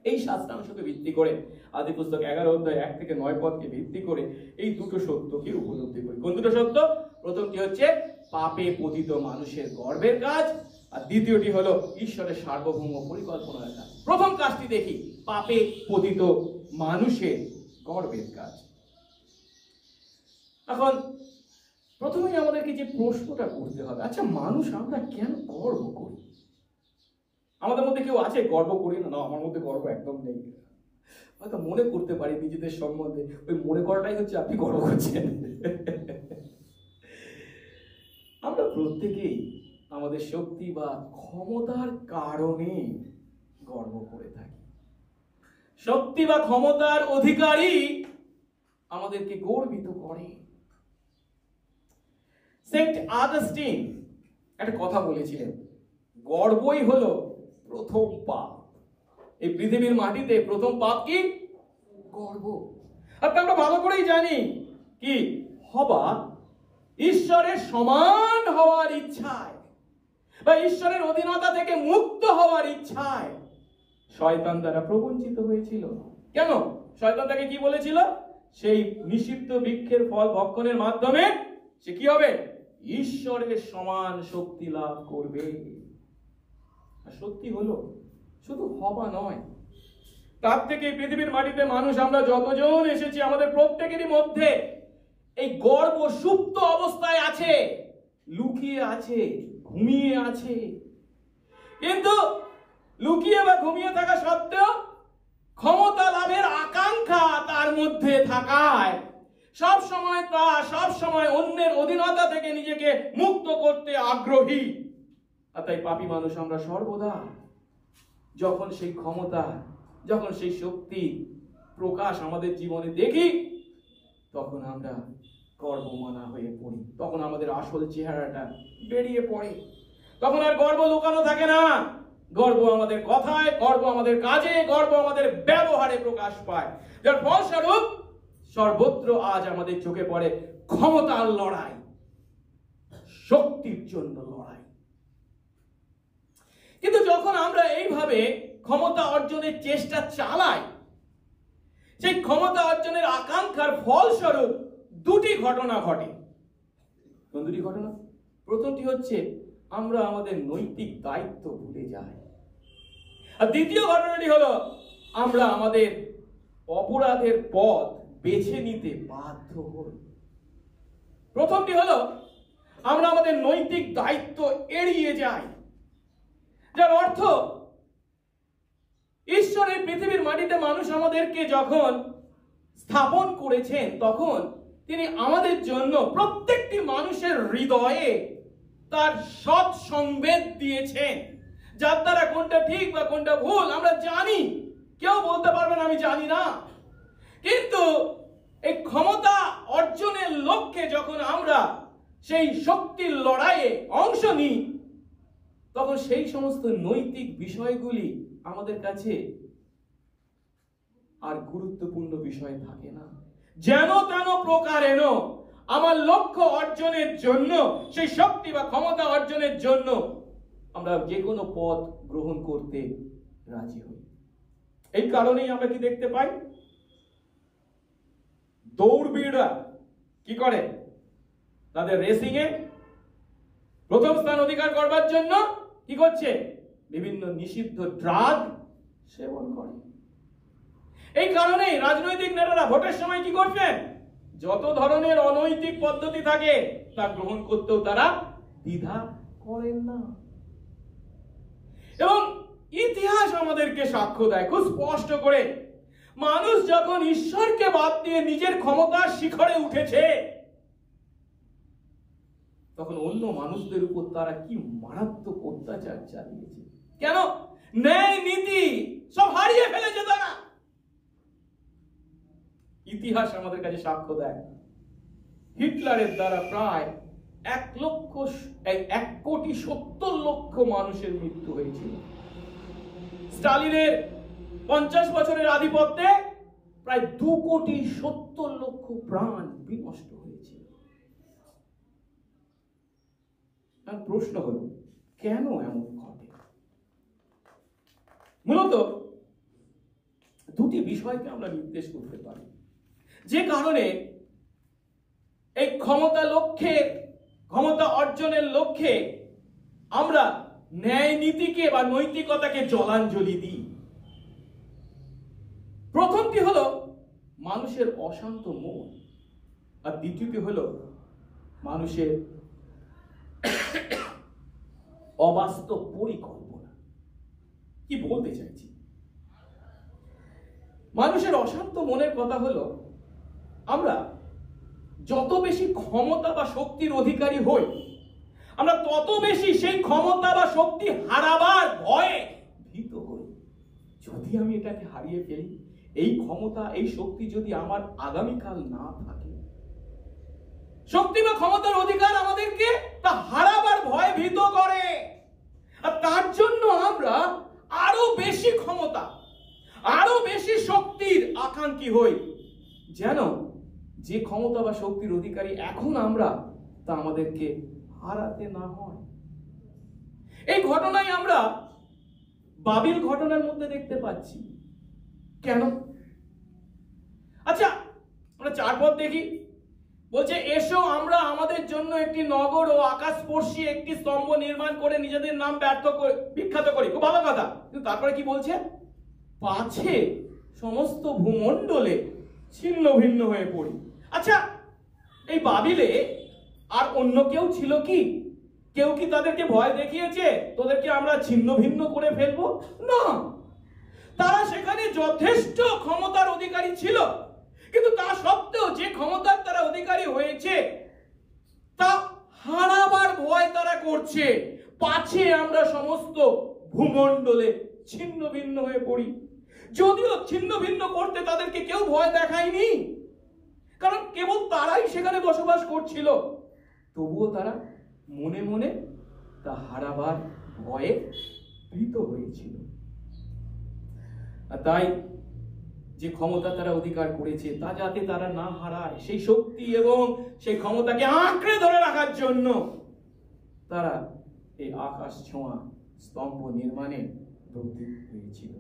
এই শাস্ত্রাংশকে ভিত্তি করে, আদি পুস্তক 11 অধ্যায় 1 থেকে 9 পদকে ভিত্তি করে এই দুটো সত্যকে উপলব্ধি করি। কোন দুটো সত্য? প্রথমটি হচ্ছে পাপে পতিত মানুষের গর্বের কাজ, আর দ্বিতীয়টি হলো ঈশ্বরের সার্বভৌম পরিকল্পনার কাজ। প্রথম কাজটি দেখি, পাপে পতিত মানুষের গর্বের কাজ। এখন প্রথমেই আমাদেরকে যে প্রশ্নটা করতে হবে, আচ্ছা মানুষ আমরা কেন গর্ব করি? আমাদের মধ্যে কেউ আছে গর্ব করি না? আমার মধ্যে গর্ব একদম নেই। হয়তো মনে করতে পারি নিজেদের সম্বন্ধে, ওই মনে করাটাই হচ্ছে আপনি গর্ব করছেন। আমরা প্রত্যেকেই আমাদের শক্তি বা ক্ষমতার কারণে গর্ব করে থাকি। শক্তি বা ক্ষমতার অধিকারী আমাদেরকে গর্বিত করে। সেন্ট আগস্টিন একটা কথা বলেছিলেন, গর্বই হলো প্রথম পাপ। এই পৃথিবীর মাটিতে প্রথম পাপ কি? গর্ব। আর আমরা ভালো করেই জানি কি হবা ঈশ্বরের সমান হওয়ার ইচ্ছায় বা ঈশ্বরের অধীনতা থেকে মুক্ত হওয়ার ইচ্ছায় শয়তান দ্বারা প্রবঞ্চিত হয়েছিল। কেন? শয়তান তাকে কি বলেছিল? সেই নিষিদ্ধ বৃক্ষের ফল ভক্ষণের মাধ্যমে সে কি হবে? ঈশ্বরের সমান শক্তি লাভ করবে। সত্যি হলো, শুধু হবা নয়, তার থেকে পৃথিবীর মাটিতে মানুষ আমরা যতজন এসেছি, আমাদের প্রত্যেকেরই মধ্যে এই গর্ব সুপ্ত অবস্থায় আছে, লুকিয়ে আছে, ঘুমিয়ে আছে। কিন্তু লুকিয়ে বা ঘুমিয়ে থাকা সত্ত্বেও ক্ষমতা লাভের আকাঙ্ক্ষা তার মধ্যে থাকায় সব সময় অন্যের অধীনতা থেকে নিজেকে মুক্ত করতে আগ্রহী। আর তাই পাপী মানুষ আমরা সর্বদা যখন সেই ক্ষমতা, যখন সেই শক্তি প্রকাশ আমাদের জীবনে দেখি, তখন আমরা গর্বমানা হয়ে পড়ি। তখন আমাদের আসল চেহারাটা বেরিয়ে পড়ে। তখন আর গর্ব লুকানো থাকে না। গর্ব আমাদের কথায়, গর্ব আমাদের কাজে, গর্ব আমাদের ব্যবহারে প্রকাশ পায়। যার ফলস্বরূপ সর্বত্র আজ আমাদের চোখে পড়ে ক্ষমতার লড়াই, শক্তির জন্য লড়াই। কিন্তু যখন আমরা এইভাবে ক্ষমতা অর্জনের চেষ্টা চালাই, সেই ক্ষমতা অর্জনের আকাঙ্ক্ষার ফলস্বরূপ দুটি ঘটনা ঘটে। কোন দুটি ঘটনা? প্রথমটি হচ্ছে আমরা আমাদের নৈতিক দায়িত্ব ভুলে যাই, আর দ্বিতীয় ঘটনাটি হলো আমরা আমাদের অপরাধের পথ বেছে নিতে বাধ্য হই। প্রথমটি হলো আমরা আমাদের নৈতিক দায়িত্ব এড়িয়ে যাই, যার অর্থ ঈশ্বর এই পৃথিবীর মাটিতে মানুষ আমাদেরকে যখন স্থাপন করেছেন, তখন তিনি আমাদের জন্য প্রত্যেকটি মানুষের হৃদয়ে তার সৎ সংবেদ দিয়েছেন, যার দ্বারা কোনটা ঠিক বা কোনটা ভুল আমরা জানি। কেউ বলতে পারবে না আমি জানি না। কিন্তু এই ক্ষমতা অর্জনের লক্ষ্যে যখন আমরা সেই শক্তির লড়াইয়ে অংশ নিই, তখন সেই সমস্ত নৈতিক বিষয়গুলি আমাদের কাছে আর গুরুত্বপূর্ণ বিষয় থাকে না। যেন তেন প্রকারেণ আমার লক্ষ্য অর্জনের জন্য, সেই শক্তি বা ক্ষমতা অর্জনের জন্য আমরা যে কোনো পথ গ্রহণ করতে রাজি হই। এই কারণেই আমরা কি দেখতে পাই, দৌড়বিড়রা কি করে, তাদের রেসিং এ প্রথম স্থান অধিকার করবার জন্য কি করছে, বিভিন্ন নিষিদ্ধ ড্রাগ সেবন করে। এই কারণেই রাজনৈতিক নেতারা ভোটের সময় কি করছেন, যত ধরনের অনৈতিক পদ্ধতি থাকে তা গ্রহণ করতেও তারা দ্বিধা করেন না। এবং ইতিহাস আমাদেরকে সাক্ষ্য দেয় খুব স্পষ্ট করে, মানুষ যখন ঈশ্বরকে বাদ দিয়ে নিজের ক্ষমতার শিখরে উঠেছে, তখন অন্য মানুষদের উপর তারা কি মারাত্মক অত্যাচার চালিয়েছে। কেন? ন্যায় নীতি সব হারিয়ে ফেলেছে তারা। ইতিহাস আমাদের কাছে সাক্ষ্য দেয়, হিটলারের দ্বারা প্রায় 1,70,00,000 মানুষের মৃত্যু হয়েছিল। স্টালিনের 50 বছরের আধিপত্যে প্রায় 2,70,00,000 প্রাণ বিনষ্ট হয়েছিল। প্রশ্ন হলো, কেন এমন ঘটে? মূলত দুটি বিষয়কে আমরা নির্দেশ করতে পারি, যে কারণে এই ক্ষমতা অর্জনের লক্ষ্যে আমরা ন্যায় নীতিকে বা নৈতিকতাকে জলাঞ্জলি দিই। প্রথমটি হলো মানুষের অশান্ত মন, আর দ্বিতীয়টি হলো মানুষের অবাস্তব পরিকল্পনা। কি বলতে চাইছি, মানুষের অশান্ত মনের কথা হলো, আমরা যত বেশি ক্ষমতা বা শক্তির অধিকারী হই, আমরা তত বেশি সেই ক্ষমতা বা শক্তি হারাবার ভয়ে ভীত হই। যদি আমি এটাকে হারিয়ে ফেলি, এই ক্ষমতা এই শক্তি যদি আমার আগামীকাল না থাকে, শক্তি বা ক্ষমতার অধিকার আমাদেরকে তা হারাবার ভয়ে ভীত করে। আর তার জন্য আমরা আরো বেশি ক্ষমতা, আরো বেশি শক্তির আকাঙ্ক্ষী হই, যেন যে ক্ষমতা বা শক্তির অধিকারী এখন আমরা, তা আমাদেরকে হারাতে না হয়। এই ঘটনাই আমরা বাবিল ঘটনার মধ্যে দেখতে পাচ্ছি। কেন? আচ্ছা, আমরা 4 পদ দেখি। বলছে, এসো আমরা আমাদের জন্য একটি নগর ও আকাশস্পর্শী একটি স্তম্ভ নির্মাণ করে নিজেদের নাম বিখ্যাত করি। খুব ভালো কথা, কিন্তু তারপরে কি বলছে, পাছে সমস্ত ভূমণ্ডলে ছিন্ন ভিন্ন হয়ে পড়ি। আচ্ছা, এই বাবিলে আর অন্য কেউ ছিল কি? কেউ কি তাদেরকে ভয় দেখিয়েছে তোদেরকে আমরা ছিন্ন ভিন্ন করে ফেলবো? না, তারা সেখানে যথেষ্ট ক্ষমতার অধিকারী ছিল, কিন্তু তা সত্ত্বেও যে ক্ষমতার তারা অধিকারী হয়েছে তা হারাবার ভয় তারা করছে, পাছে আমরা সমস্ত ভূমণ্ডলে ছিন্ন ভিন্ন হয়ে পড়ি। যদিও ছিন্ন ভিন্ন করতে তাদেরকে কেউ ভয় দেখায়নি, কারণ কেবল তারাই সেখানে বসবাস করছিল, তবুও তারা মনে মনে তা হারাবার ভয়ে ভীত হয়েছিল। আর তাই যে ক্ষমতা তারা অধিকার করেছে তা যাতে তারা না হারায়, সেই শক্তি এবং সেই ক্ষমতাকে আঁকড়ে ধরে রাখার জন্য তারা এই আকাশ ছোঁয়া স্তম্ভ নির্মাণে ব্রতী হয়েছিল।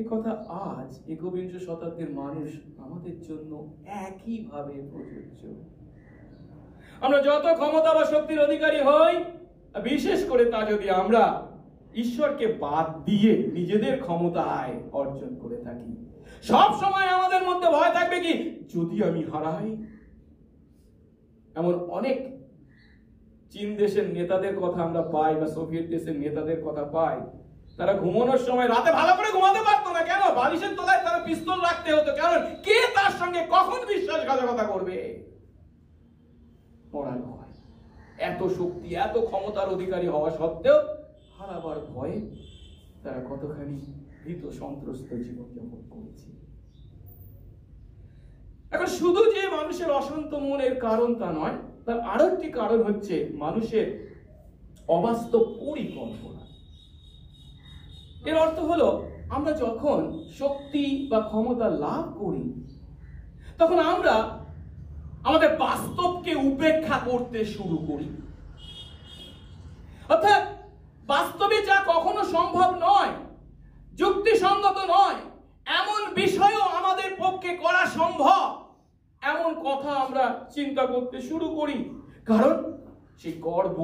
এ কথা আজ একবিংশ শতাব্দীর মানুষ আমাদের জন্য একইভাবে প্রযোজ্য। আমরা যত ক্ষমতা বা শক্তির অধিকারী হই, বিশেষ করে তা যদি আমরা ঈশ্বরকে বাদ দিয়ে নিজেদের ক্ষমতায় অর্জন করে থাকি, সব সময় আমাদের মধ্যে ভয় থাকবে কি, যদি আমি হারাই। এমন অনেক চীন দেশের নেতাদের কথা আমরা পাই, বা সোভিয়েত দেশের নেতাদের কথা পাই, তারা ঘুমানোর সময় রাতে ভালো করে ঘুমাতে পারতো না। কেন? বালিশের তলায় তারা পিস্তল রাখতে হতো। কারণ কে তার সঙ্গে কখন বিশ্বাসঘাতকতা করবে, মরার ভয়। এত শক্তি, এত ক্ষমতার অধিকারী হওয়া সত্ত্বেও হারাবার ভয়ে তারা কতখানি ভীত সন্ত্রস্ত জীবনযাপন করেছে। এখন শুধু যে মানুষের অশান্ত মনের কারণ তা নয়, তার আরো একটি কারণ হচ্ছে মানুষের অবাস্তব পরিকল্পনা। এর অর্থ হলো, আমরা যখন শক্তি বা ক্ষমতা লাভ করি তখন আমরা আমাদের বাস্তবকে উপেক্ষা করতে শুরু করি। অর্থাৎ বাস্তবে যা কখনো সম্ভব নয়, যুক্তিসঙ্গত নয়, এমন বিষয়ও আমাদের পক্ষে করা সম্ভব, এমন কথা আমরা চিন্তা করতে শুরু করি। কারণ সেই গর্ব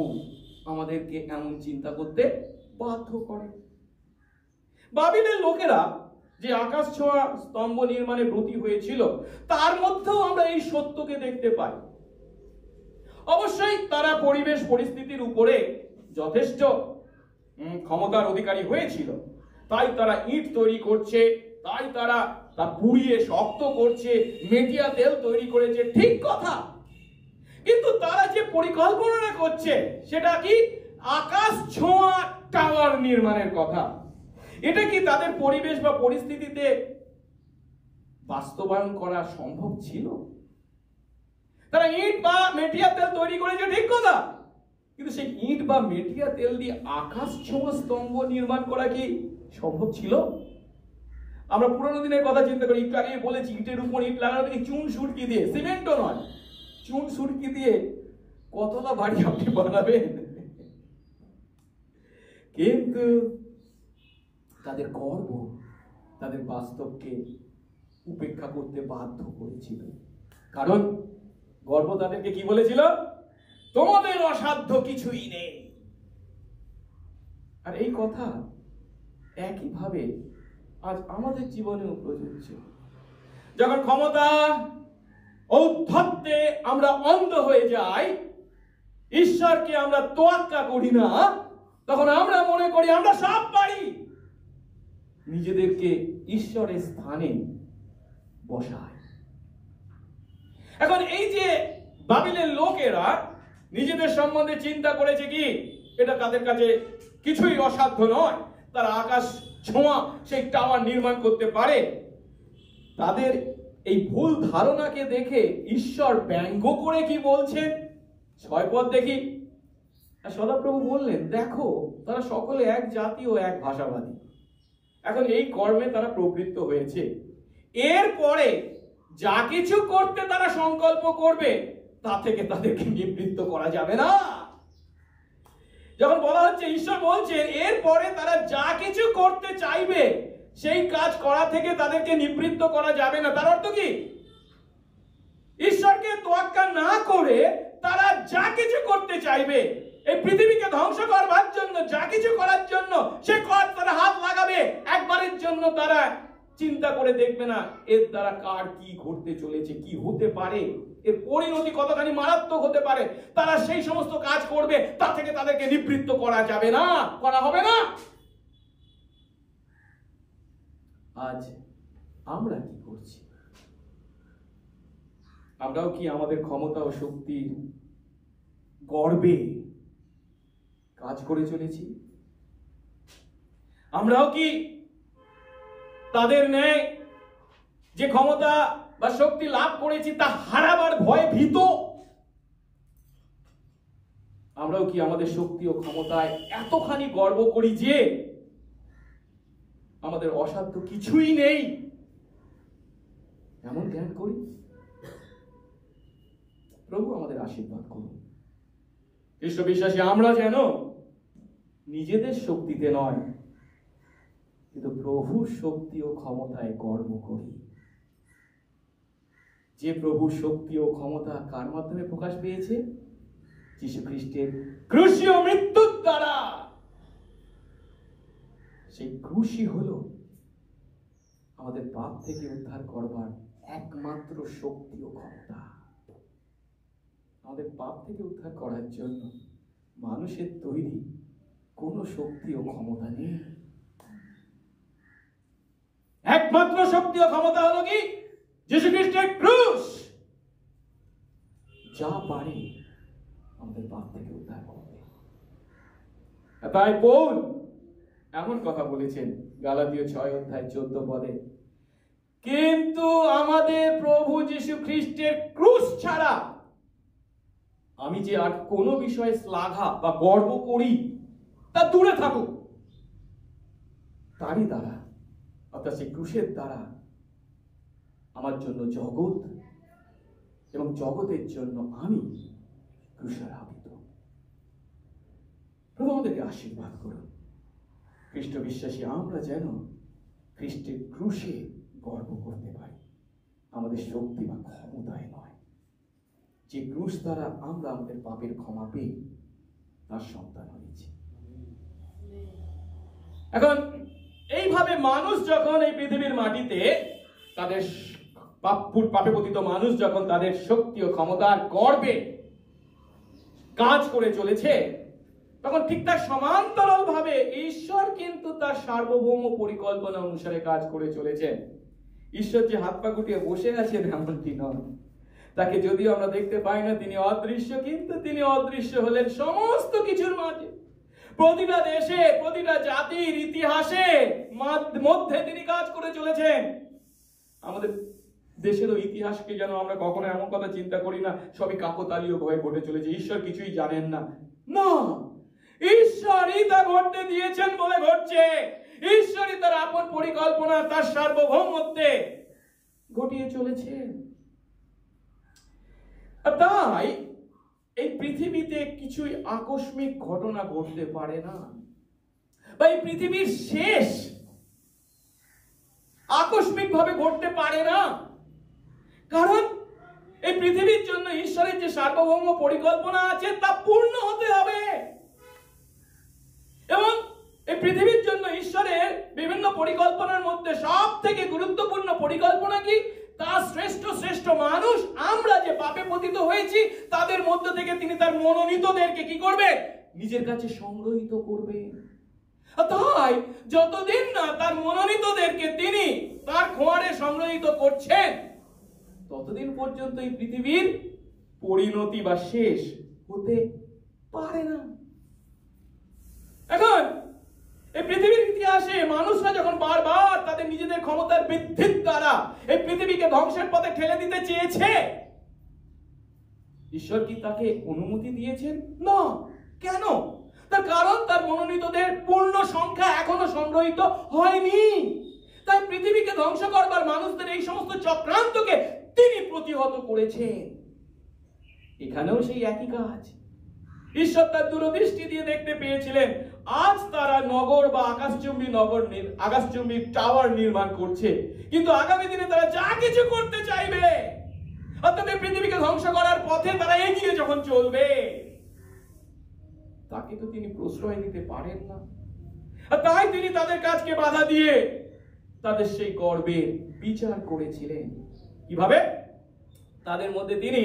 আমাদেরকে এমন চিন্তা করতে বাধ্য করে। বাবিলের লোকেরা যে আকাশ ছোঁয়া স্তম্ভ নির্মাণে ব্রতী হয়েছিল, তার মধ্যেও আমরা এই সত্যকে দেখতে পাই। অবশ্যই তারা পরিবেশ পরিস্থিতির উপরে যথেষ্ট ক্ষমতার অধিকারী হয়েছিল, তাই তারা ইট তৈরি করছে, তাই তারা তা পুড়িয়ে শক্ত করছে, মেটিয়া তেল তৈরি করেছে, ঠিক কথা। কিন্তু তারা যে পরিকল্পনা করছে সেটা কি? আকাশ ছোঁয়া টাওয়ার নির্মাণের কথা। এটা কি তাদের পরিবেশ বা পরিস্থিতিতে বাস্তবায়ন করা সম্ভব ছিল? তারা ইট বা মেটিয়া তেল তৈরি করেছে, ঠিক কথা, কিন্তু সেই ইট বা মেটিয়া তেল দিয়ে আকাশ ছোঁয়া স্তম্ভ নির্মাণ করা কি সম্ভব ছিল? আমরা পুরোনো দিনের কথা চিন্তা করি। একটু আগে বলেছি, ইটের উপর ইট লাগানো কি চুন সুরকি দিয়ে, সিমেন্টও নয়, চুন সুরকি দিয়ে কতটা বাড়ি আপনি বানাবেন? কিন্তু তাদের গর্ব তাদের বাস্তবকে উপেক্ষা করতে বাধ্য করেছিল। কারণ গর্ব তাদেরকে কি বলেছিল? তোমাদের অসাধ্য কিছুই নেই। আর এই কথা একইভাবে আজ আমাদের জীবনেও প্রযোজ্য। যখন ক্ষমতা, ঔদ্ধত্যে আমরা অন্ধ হয়ে যাই, ঈশ্বরকে আমরা তোয়াক্কা করি না, তখন আমরা মনে করি আমরা সব পারি, নিজেদেরকে ঈশ্বরের স্থানে বসায়। এখন এই যে বাবিলের লোকেরা নিজেদের সম্বন্ধে চিন্তা করেছে কি এটা তাদের কাছে কিছুই অসাধ্য নয়, তারা আকাশ ছোঁয়া সেই টাওয়ার নির্মাণ করতে পারে, তাদের এই ভুল ধারণাকে দেখে ঈশ্বর ব্যঙ্গ করে কি বলছেন 6 পদ দেখি। সদাপ্রভু বললেন, দেখো তারা সকলে এক জাতি ও এক ভাষাবাদী, এখন এই কর্মে তারা প্রবৃত্ত হয়েছে, এরপরে যা কিছু করতে তারা সংকল্প করবে তা থেকে তাদেরকে নিবৃত্ত করা যাবে না। যখন বলা হচ্ছে, ঈশ্বর বলছেন এরপরে তারা যা কিছু করতে চাইবে সেই কাজ করা থেকে তাদেরকে নিবৃত্ত করা যাবে না, তার অর্থ কি? ঈশ্বরকে তোয়াক্কা না করে তারা যা কিছু করতে চাইবে, এই পৃথিবীকে ধ্বংস করবার জন্য যা কিছু করার জন্য সে কাজ তারা হাত লাগাবে, একবারের জন্য তারা চিন্তা করে দেখবে না এর দ্বারা কার কি ঘটতে চলেছে, কি হতে পারে, এর পরিণতি কতখানি মারাত্মক হতে পারে, তারা সেই সমস্ত কাজ করবে, তা থেকে তাদেরকে নিবৃত্ত করা যাবে না, করা হবে না। আজ আমরা কি করছি? আমরাও কি আমাদের ক্ষমতা ও শক্তির গর্বে কাজ করে চলেছি? আমরাও কি তাদের ন্যায় যে ক্ষমতা বা শক্তি লাভ করেছি তা হারাবার ভয়ে ভীত? আমরাও কি আমাদের শক্তি ও ক্ষমতায় এতখানি গর্ব করি যে আমাদের অসাধ্য কিছুই নেই এমন জ্ঞান করি? প্রভু আমাদের আশীর্বাদ করুন। খ্রিস্ট বিশ্বাসী আমরা যেন নিজেদের শক্তিতে নয়, কিন্তু প্রভুর শক্তি ও ক্ষমতায় গর্ব করি। যে প্রভুর শক্তি ও ক্ষমতা কার মাধ্যমে প্রকাশ পেয়েছে? যীশু খ্রিস্টের ক্রুশীয় মৃত্যুর দ্বারা। সেই ক্রুশই হলো আমাদের পাপ থেকে উদ্ধার করবার একমাত্র শক্তি ও ক্ষমতা। আমাদের পাপ থেকে উদ্ধার করার জন্য মানুষের তৈরি কোনো শক্তি ও ক্ষমতা নেই। একমাত্র শক্তি ও ক্ষমতা হলো কি? যীশু খ্রিস্টের ক্রুশ, যা পারে আমাদের পাপ থেকে উদ্ধার করবে। তাই পৌল এমন কথা বলেছেন গালাতীয় 6:14 কিন্তু আমাদের প্রভু যীশু খ্রিস্টের ক্রুশ ছাড়া আমি যে আর কোনো বিষয়ে শ্লাঘা বা গর্ব করি তা দূরে থাকুক। তারই দ্বারা, অর্থাৎ সেই ক্রুশের দ্বারা আমার জন্য জগৎ এবং জগতের জন্য আমি ক্রুশারোহিত। প্রভু আমাদেরকে আশীর্বাদ করুন। খ্রিস্ট বিশ্বাসী আমরা যেন খ্রিস্টের ক্রুশে গর্ব করতে পারি, আমাদের শক্তি বা ক্ষমতায় নয়। যে ক্রুশ দ্বারা আমরা আমাদের পাপের ক্ষমা পেয়ে তার সন্তান হয়েছি। এখন এইভাবে মানুষ যখন এই পৃথিবীর মাটিতে তাদের পাপে পতিত মানুষ যখন তাদের শক্তি ও ক্ষমতার গর্বে কাজ করে চলেছে, তখন ঠিক তার সমান্তরাল ভাবে ঈশ্বর কিন্তু তার সার্বভৌম পরিকল্পনা অনুসারে কাজ করে চলেছেন। ঈশ্বর যে হাত পা গুটিয়ে বসে আছেন এমনটি নয়। তাকে যদিও আমরা দেখতে পাই না, তিনি অদৃশ্য, কিন্তু তিনি অদৃশ্য হলেন সমস্ত কিছুর মাঝে। প্রতিটা দেশে, প্রতিটা জাতির ইতিহাসে মধ্যে তিনি কাজ করে চলেছেন। আমাদের দেশেরও ইতিহাসকে যেন আমরা কখনো এমন কথা চিন্তা করি না সবই কাকতালীয় ভয়ে ঘটে চলেছে, ঈশ্বর কিছুই জানেন না। না, ঈশ্বরই তা ঘটতে দিয়েছেন বলে ঘটছে। ঈশ্বরই তার আপন পরিকল্পনা, তার সার্বভৌমত্বে ঘটিয়ে চলেছেন। তাই এই পৃথিবীতে কিছুই আকস্মিক ঘটনা ঘটতে পারে না, বা এই পৃথিবীর শেষ আকস্মিক ভাবে ঘটতে পারে না। কারণ এই পৃথিবীর জন্য ঈশ্বরের যে সার্বভৌম পরিকল্পনা আছে তা পূর্ণ হতে হবে। এবং এই পৃথিবীর জন্য ঈশ্বরের বিভিন্ন পরিকল্পনার মধ্যে সব থেকে গুরুত্বপূর্ণ পরিকল্পনা কি? তার শ্রেষ্ঠ শ্রেষ্ঠ মানুষ, আমরা যে পাপে পতিত হয়েছি, তাদের মধ্য থেকে তিনি তার মনোনীতদেরকে কি করবে? নিজের কাছে সংগ্রহিত করবে। তাই যতদিন না তার মনোনীতদেরকে তিনি তার খোঁয়ারে সংগ্রহিত করছেন, ততদিন পর্যন্ত এই পৃথিবীর পরিণতি বা শেষ হতে পারে না। এখন এই পৃথিবীর ইতিহাসে মানুষরা যখন বারবার তাদের নিজেদের ক্ষমতার বৃদ্ধির দ্বারা এই পৃথিবীকে ধ্বংসের পথে ঠেলে দিতে চেয়েছে, ঈশ্বর কি তাকে অনুমতি দিয়েছেন? না। কেন? তার কারণ তার মনোনীতদের পূর্ণ সংখ্যা এখনো সংগ্রহিত হয়নি। তাই পৃথিবীকে ধ্বংস করবার মানুষদের এই সমস্ত চক্রান্তকে তিনি প্রতিহত করেছেন। এখানেও সেই একই কাজ। ঈশ্বর তার দূরদৃষ্টি দিয়ে দেখতে পেয়েছিলেন আজ তারা নগর বা আকাশচুম্বী টাওয়ার নির্মাণ করছে, কিন্তু আগামী দিনে তারা যা কিছু করতে চাইবে, অর্থাৎ পৃথিবীকে ধ্বংস করার পথে তারা এগিয়ে যখন চলবে, তাকে তো তিনি প্রশ্রয় দিতে পারেন না। তাই তিনি তাদের কাজকে বাধা দিয়ে তাদের সেই গর্বের বিচার করেছিলেন। কিভাবে? তাদের মধ্যে তিনি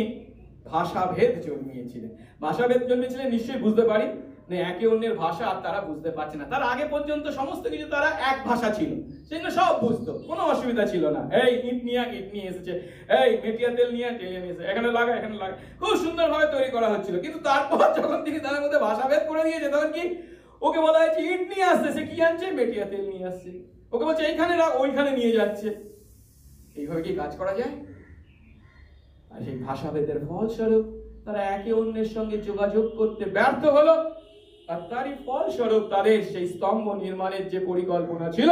ভাষাভেদ জন্মিয়েছিলেন। ভাষাভেদ জন্মিয়েছিলেন নিশ্চয়ই বুঝতে পারি, একে অন্যের ভাষা আর তারা বুঝতে পারছে না। তার আগে পর্যন্ত সমস্ত কিছু তারা এক ভাষা ছিল, সেই সব বুঝতো, কোনো অসুবিধা ছিল না। এই ইট নিয়ে এসেছে, এই মেটিয়া তেল নিয়ে এসেছে, এখানে লাগা, খুব সুন্দরভাবে তৈরি করা হচ্ছিল। কিন্তু তারপর যখন তিনি তাদের মধ্যে ভাষাভেদ করে দিয়েছে, তখন কি ওকে বলা হয়েছে ইট নিয়ে আসছে, সে কি আনছে? মেটিয়া তেল নিয়ে আসছে। ওকে বলছে এইখানে রাখ, ওইখানে নিয়ে যাচ্ছে। এইভাবে কি কাজ করা যায়? আর সেই ভাষাভেদের ফলস্বরূপ তারা একে অন্যের সঙ্গে যোগাযোগ করতে ব্যর্থ হলো, আর তারই ফলস্বরূপ তাদের সেই স্তম্ভ নির্মাণের যে পরিকল্পনা ছিল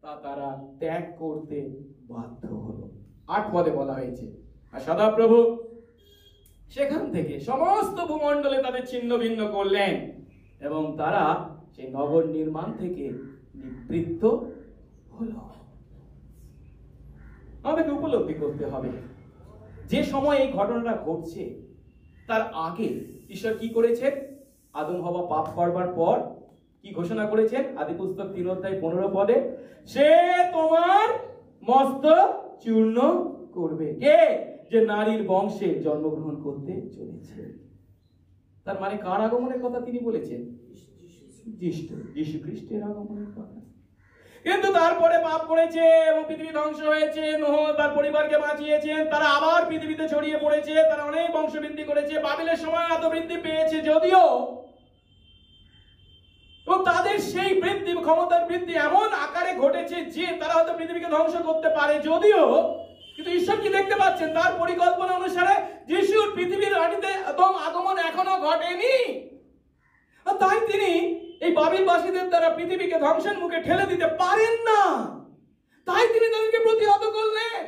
তা তারা ত্যাগ করতে বাধ্য হলো। 8 পদে বলা হয়েছে, আর সদাপ্রভু সেখান থেকে সমস্ত ভূমণ্ডলে তাদের ছিন্ন ভিন্ন করলেন এবং তারা সেই নগর নির্মাণ থেকে নিবৃত্ত হলো। আমাদেরকে উপলব্ধি করতে হবে যে সময় এই ঘটনাটা ঘটছে তার আগে ঈশ্বর কি করেছেন? আদম হাওয়া পাপ করবার পর কি ঘোষণা করেছেন? আদিপুস্তক 3:15 সে তোমার মস্তক চূর্ণ করবে। কে? যে নারীর বংশে জন্মগ্রহণ করতে চলেছে। তার মানে কার আগমনের কথা তিনি বলেছেন? যীশু খ্রিস্টের আগমনের কথা। কিন্তু তারপরে পাপ করেছে এবং পৃথিবী ধ্বংস হয়েছে। নোহ তার পরিবারকে বাঁচিয়েছেন, তারা আবার পৃথিবীতে ছড়িয়ে পড়েছে, তারা অনেক বংশবৃদ্ধি করেছে। বাবিলের সময় এত বৃদ্ধি পেয়েছে যদিও, এবং তাদের সেই বৃদ্ধি, ক্ষমতার বৃদ্ধি এমন আকারে ঘটেছে যে তারা হয়তো পৃথিবীকে ধ্বংস করতে পারে যদিও, কিন্তু ঈশ্বর কি দেখতে পাচ্ছেন? তার পরিকল্পনা অনুসারে যিশুর পৃথিবীর মাটিতে আগমন এখনো ঘটেনি। তাই তিনি এই বাবিলবাসীদের দ্বারা পৃথিবীকে ধ্বংসের মুখে ঠেলে দিতে পারেন না, তাই তিনি তাদেরকে প্রতিহত করলেন।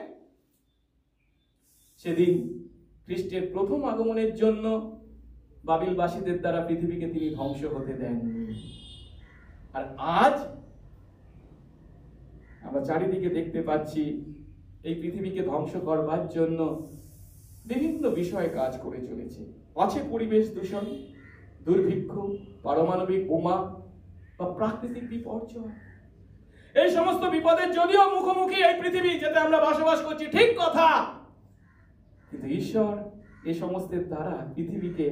সেদিন খ্রিস্টের প্রথম আগমনের জন্য বাবিলবাসীদের দ্বারা পৃথিবীকে তিনি ধ্বংস হতে দেননি। আর আজ আমরা চারিদিকে দেখতে পাচ্ছি এই পৃথিবীকে ধ্বংস করবার জন্য বিভিন্ন বিষয়ে কাজ করে চলেছে। আছে পরিবেশ দূষণ, দুর্ভিক্ষ, পারমাণবিক বোমা বা প্রাকৃতিক বিপর্যয়। এই সমস্ত বিপদের যদিও মুখোমুখি এই পৃথিবী যেটা আমরা বসবাস করছি, ঠিক কথা, কিন্তু ঈশ্বর এই সমস্তের দ্বারা পৃথিবীকে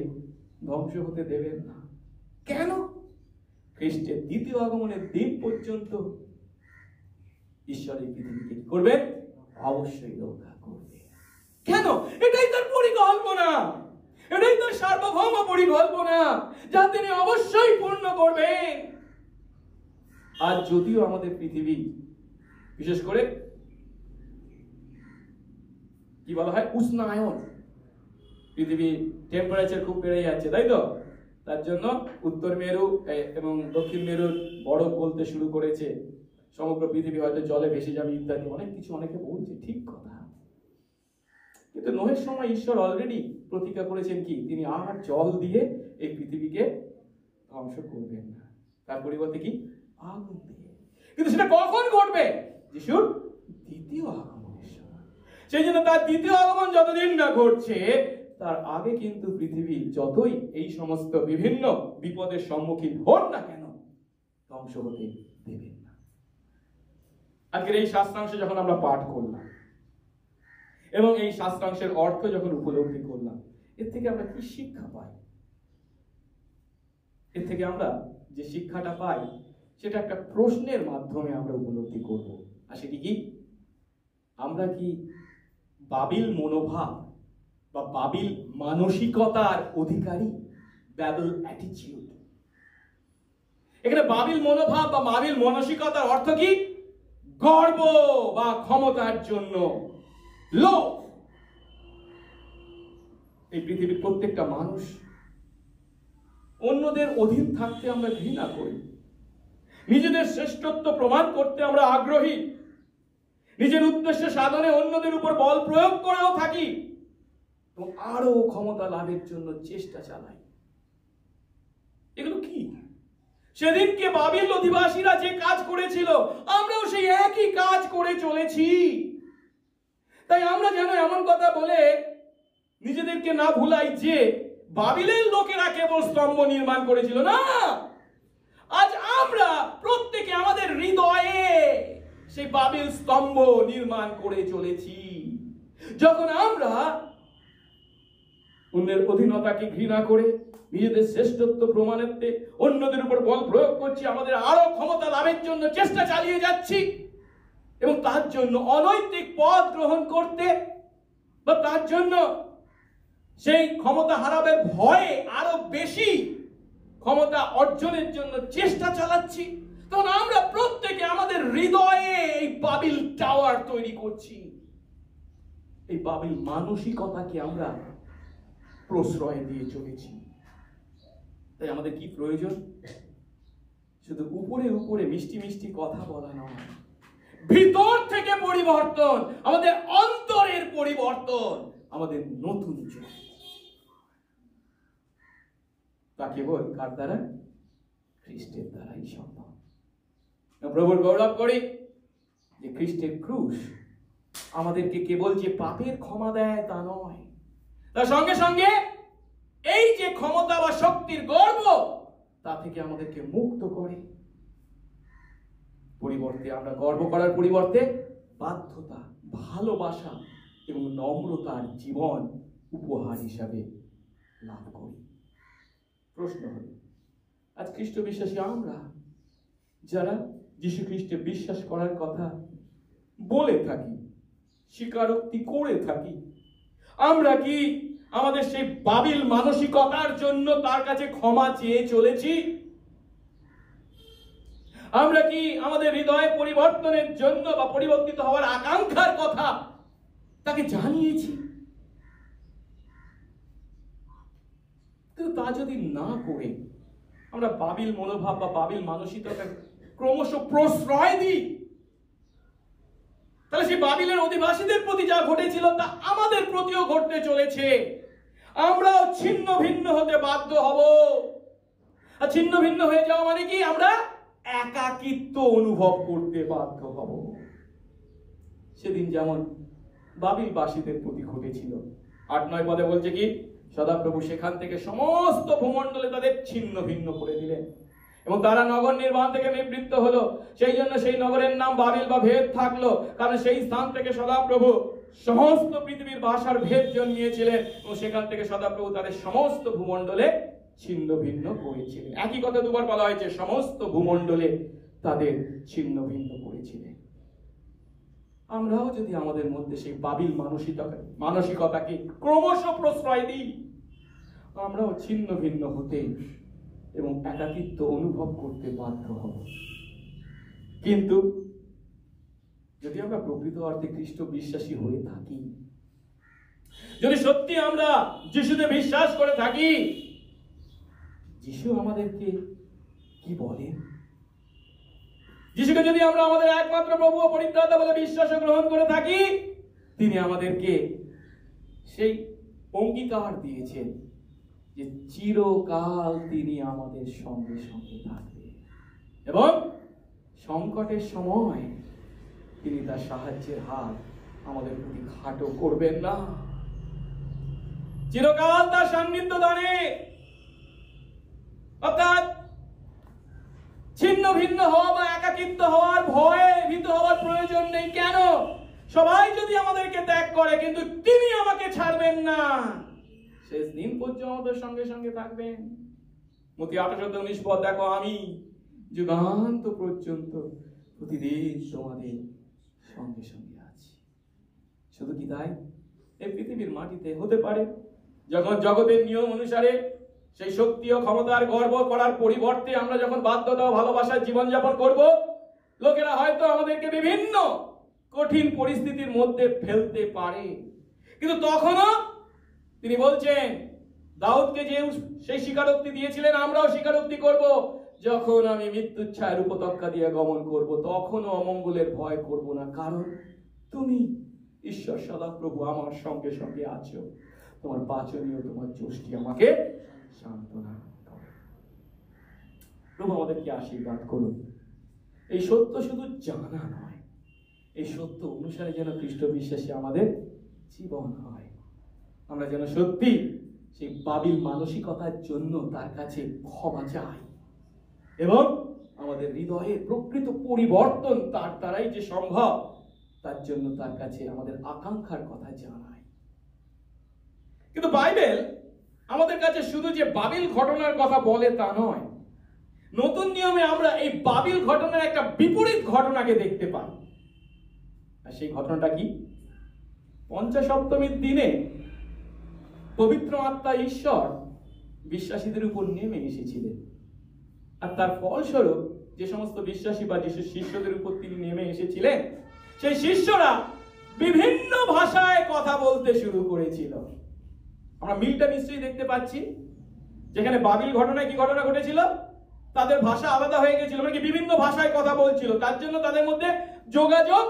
ধ্বংস হতে দেবেন না। কেন? খ্রিস্টের দ্বিতীয় আগমনের দিন পর্যন্ত ঈশ্বর এই পৃথিবীকে কি করবেন? অবশ্যই রক্ষা করবে। কেন? এটাই তার পরিকল্পনা, এটাই তার সার্বভৌম পরিকল্পনা, যা তিনি অবশ্যই পূর্ণ করবেন। আজ যদিও আমাদের পৃথিবী, বিশেষ করে কি বলা হয়, উষ্ণায়ন, পৃথিবী টেম্পারেচার খুব বেড়ে যাচ্ছে, তাই তো? তার জন্য উত্তর মেরু এবং দক্ষিণ মেরুর বরফ গলতে শুরু করেছে, সমগ্র পৃথিবী হয়তো জলে ভেসে যাবে ইত্যাদি অনেক কিছু অনেকে বলছে, ঠিক কথা। কিন্তু নোহের সময় ঈশ্বর অলরেডি প্রতিজ্ঞা করেছেন কি, তিনি আর জল দিয়ে এই পৃথিবীকে ধ্বংস করবেন না, তার পরিবর্তে কি, আগুন দিয়ে। কিন্তু সেটা কখন ঘটবে? যিশুর দ্বিতীয় আগমনের সময়। সেই জন্য তার দ্বিতীয় আগমন যতদিন না ঘটছে, তার আগে কিন্তু পৃথিবী যতই এই সমস্ত বিভিন্ন বিপদের সম্মুখীন হন না কেন, ধ্বংস হতে দেবেন না। আজকের এই শাস্ত্রাংশ যখন আমরা পাঠ করলাম এবং এই শাস্ত্রাংশের অর্থ যখন উপলব্ধি করলাম, এর থেকে আমরা কি শিক্ষা পাই? এর থেকে আমরা যে শিক্ষাটা পাই সেটা একটা প্রশ্নের মাধ্যমে আমরা উপলব্ধি করব। আর সেটি কি? আমরা কি বাবিল মনোভাব বা বাবিল মানসিকতার অধিকারী? ব্যাবল অ্যাটিটিউড। এখানে বাবিল মনোভাব বা বাবিল মানসিকতার অর্থ কি? গর্ব বা ক্ষমতার জন্য লোভ। এই পৃথিবীর প্রত্যেকটা মানুষ অন্যদের অধীন থাকতে আমরা ঘৃণা করি, নিজেদের শ্রেষ্ঠত্ব প্রমাণ করতে আমরা আগ্রহী, নিজের উদ্দেশ্য সাধনে অন্যদের উপর বল প্রয়োগ করেও থাকি এবং আরো ক্ষমতা লাভের জন্য চেষ্টা চালাই। এগুলো কি? সেদিনকে বাবিল অধিবাসীরা যে কাজ করেছিল, আমরাও সেই একই কাজ করে চলেছি। তাই আমরা যেন এমন কথা বলে নিজেদেরকে না ভুলাই যে বাবিলের লোকেরা কেবল স্তম্ভ নির্মাণ করেছিল, না, আজ আমরা প্রত্যেকে আমাদের হৃদয়ে সেই বাবিল স্তম্ভ নির্মাণ করে চলেছি। যখন আমরা অন্যের অধীনতাকে ঘৃণা করে নিজেদের শ্রেষ্ঠত্ব প্রমাণার্থে অন্যদের উপর বল প্রয়োগ করছি, আমাদের আরো ক্ষমতা লাভের জন্য চেষ্টা চালিয়ে যাচ্ছি এবং তার জন্য অনৈতিক পথ গ্রহণ করতে বা তার জন্য সেই ক্ষমতা হারাবের ভয়ে আরো বেশি ক্ষমতা অর্জনের জন্য চেষ্টা চালাচ্ছি, তখন আমরা প্রত্যেকে আমাদের হৃদয়ে এই বাবিল টাওয়ার তৈরি করছি। এই বাবিল মানসিকতাকে আমরা প্রশ্রয় দিয়ে চলেছি। তাই আমাদের কি প্রয়োজন? শুধু উপরে উপরে মিষ্টি মিষ্টি কথা বলা নয়, ভিতর থেকে পরিবর্তন, আমাদের অন্তরের পরিবর্তন, আমাদের নতুন জীবন। তা কেবল কার দ্বারা? খ্রিস্টের দ্বারাই সম্ভব। প্রভুর গৌরব করি যে খ্রিস্টের ক্রুশ আমাদেরকে কেবল যে পাপের ক্ষমা দেয় তা নয়, তার সঙ্গে সঙ্গে এই যে ক্ষমতা বা শক্তির গর্ব, তা থেকে আমাদেরকে মুক্ত করে। পরিবর্তে আমরা গর্ব করার পরিবর্তে বাধ্যতা, ভালোবাসা এবং নম্রতার জীবন উপহার হিসাবে লাভ করি। প্রশ্ন হল, আজ খ্রিস্ট বিশ্বাসী আমরা যারা যীশু খ্রিস্টে বিশ্বাস করার কথা বলে থাকি, স্বীকারোক্তি করে থাকি, আমরা কি আমাদের সেই বাবিল মানসিকতার জন্য তার কাছে ক্ষমা চেয়ে চলেছি? আমরা কি আমাদের হৃদয় পরিবর্তনের জন্য বা পরিবর্তিত হওয়ার আকাঙ্ক্ষার কথা তাকে জানিয়েছি? কিন্তু তা যদি না করে আমরা বাবিল মনোভাব বা বাবিল মানসিকতা ক্রমশ প্রশ্রয় দিই, তাহলে সেই বাবিলের অধিবাসীদের প্রতি যা ঘটেছিল তা আমাদের প্রতিও ঘটতে চলেছে। আমরাও ছিন্ন ভিন্ন হতে বাধ্য হব। আর ছিন্ন ভিন্ন হয়ে যাওয়া মানে কি? আমরা একাকিত্ব অনুভব করতে বাধ্য হব। সেদিন যেমন বাবিলবাসীদের প্রতি ঘটেছিল। ৮-৯ পদে বলছে কি, সদাপ্রভু সেখান থেকে সমস্ত ভূমণ্ডলে তাদের ছিন্ন ভিন্ন করে দিলেন এবং তারা নগর নির্মাণ থেকে নিবৃত্ত হলো। সেই জন্য সেই নগরের নাম বাবিল বা ভেদ থাকলো, কারণ সেই স্থান থেকে সদাপ্রভু সমস্ত পৃথিবীর ভাষার ভেদ জন্মিয়েছিলেন এবং সেখান থেকে সদাপ্রভু তাদের সমস্ত ভূমণ্ডলে ছিন্ন ভিন্ন করেছিলেন। একই কথা দুবার বলা হয়েছে, সমস্ত ভূমণ্ডলে তাদের ছিন্ন ভিন্ন করেছিলেন। আমরাও যদি আমাদের মধ্যে সেই বাবিল মানসিকতাকে ক্রমশ প্রশ্রয় দিই, আমরাও ছিন্ন ভিন্ন হতে এবং একাকিত্ব অনুভব করতে বাধ্য হব। কিন্তু যদি আমরা প্রকৃত অর্থে খ্রিস্ট বিশ্বাসী হয়ে থাকি, যদি সত্যি আমরা যিশুতে বিশ্বাস করে থাকি, যিশু আমাদেরকে কি বলেন? যিশুকে যদি আমরা আমাদের একমাত্র প্রভু ও পরিত্রাতা বলে বিশ্বাস গ্রহণ করে থাকি, তিনি আমাদেরকে সেই অঙ্গীকার দিয়েছেন যে চিরকাল তিনি আমাদের সঙ্গে সঙ্গে থাকবেন এবং সংকটের সময় তিনি তার সাহায্যের হাত আমাদের প্রতি খাটো করবেন না। চিরকাল তার সান্নিধ্য দানে, অর্থাৎ ছিন্ন ভিন্ন হওয়া বা একাকিত্ব হওয়ার ভয়ে ভীত হওয়ার প্রয়োজন নেই। কেন? সবাই যদি আমাদেরকে ত্যাগ করে, কিন্তু তিনি আমাকে ছাড়বেন না, শেষ দিন পর্যন্ত আমাদের সঙ্গে সঙ্গে থাকবেন। মতি ৮-১৯ পদ দেখো, আমি যুগান্ত পর্যন্ত প্রতিদিন তোমাদের সঙ্গে সঙ্গে আছি। শুধু কি তাই? এই পৃথিবীর মাটিতে হতে পারে যখন জগতের নিয়ম অনুসারে সেই শক্তি ও ক্ষমতার গর্ব করার পরিবর্তে আমরা যখন বাধ্যতা ও ভালোবাসার জীবনযাপন করব, লোকেরা হয়তো আমাদেরকে বিভিন্ন কঠিন পরিস্থিতির মধ্যে ফেলতে পারে। কিন্তু তখনও তিনি বলছেন, দাউদকে যে সেই স্বীকারোক্তি দিয়েছিলেন, আমরাও স্বীকারোক্তি করব, যখন আমি মৃত্যুর ছায়ার উপত্যকা দিয়ে গমন করব, তখনও অমঙ্গলের ভয় করব না, কারণ তুমি ঈশ্বর সদাপ্রভু আমার সঙ্গে সঙ্গে আছো। তোমার বাচনীয়, তোমার যষ্টি আমাকে সান্ত্বনা করে। প্রভু আমাদেরকে আশীর্বাদ করুন। এই সত্য শুধু জানা নয়, এই সত্য অনুসারে যেন খ্রিস্ট বিশ্বাসী আমাদের জীবন হয়। আমরা যেন সত্যি সেই বাবিল মানসিকতার জন্য তার কাছে ক্ষমা চাই এবং আমাদের হৃদয়ের প্রকৃত পরিবর্তন তার দ্বারাই যে সম্ভব, তার জন্য তার কাছে আমাদের আকাঙ্ক্ষার কথা জানাই। কিন্তু বাইবেল আমাদের কাছে শুধু যে বাবিল ঘটনার কথা বলে তা নয়, নতুন নিয়মে আমরা এই বাবিল ঘটনার একটা বিপরীত ঘটনাকে দেখতে পাই। আর সেই ঘটনাটা কি? পঞ্চসপ্তমীর দিনে পবিত্র আত্মা ঈশ্বর বিশ্বাসীদের উপর নেমে এসেছিলেন, আর তার ফলস্বরূপ যে সমস্ত বিশ্বাসী বা যিশুর শিষ্যদের উপর তিনি নেমে এসেছিলেন, সেই শিষ্যরা বিভিন্ন ভাষায় কথা বলতে শুরু করেছিল। আমরা মিলটা নিশ্চয়ই দেখতে পাচ্ছি। যেখানে বাবিল ঘটনায় কি ঘটনা ঘটেছিল? তাদের ভাষা আলাদা হয়ে গেছিল, মানে কি বিভিন্ন ভাষায় কথা বলছিল, তার জন্য তাদের মধ্যে যোগাযোগ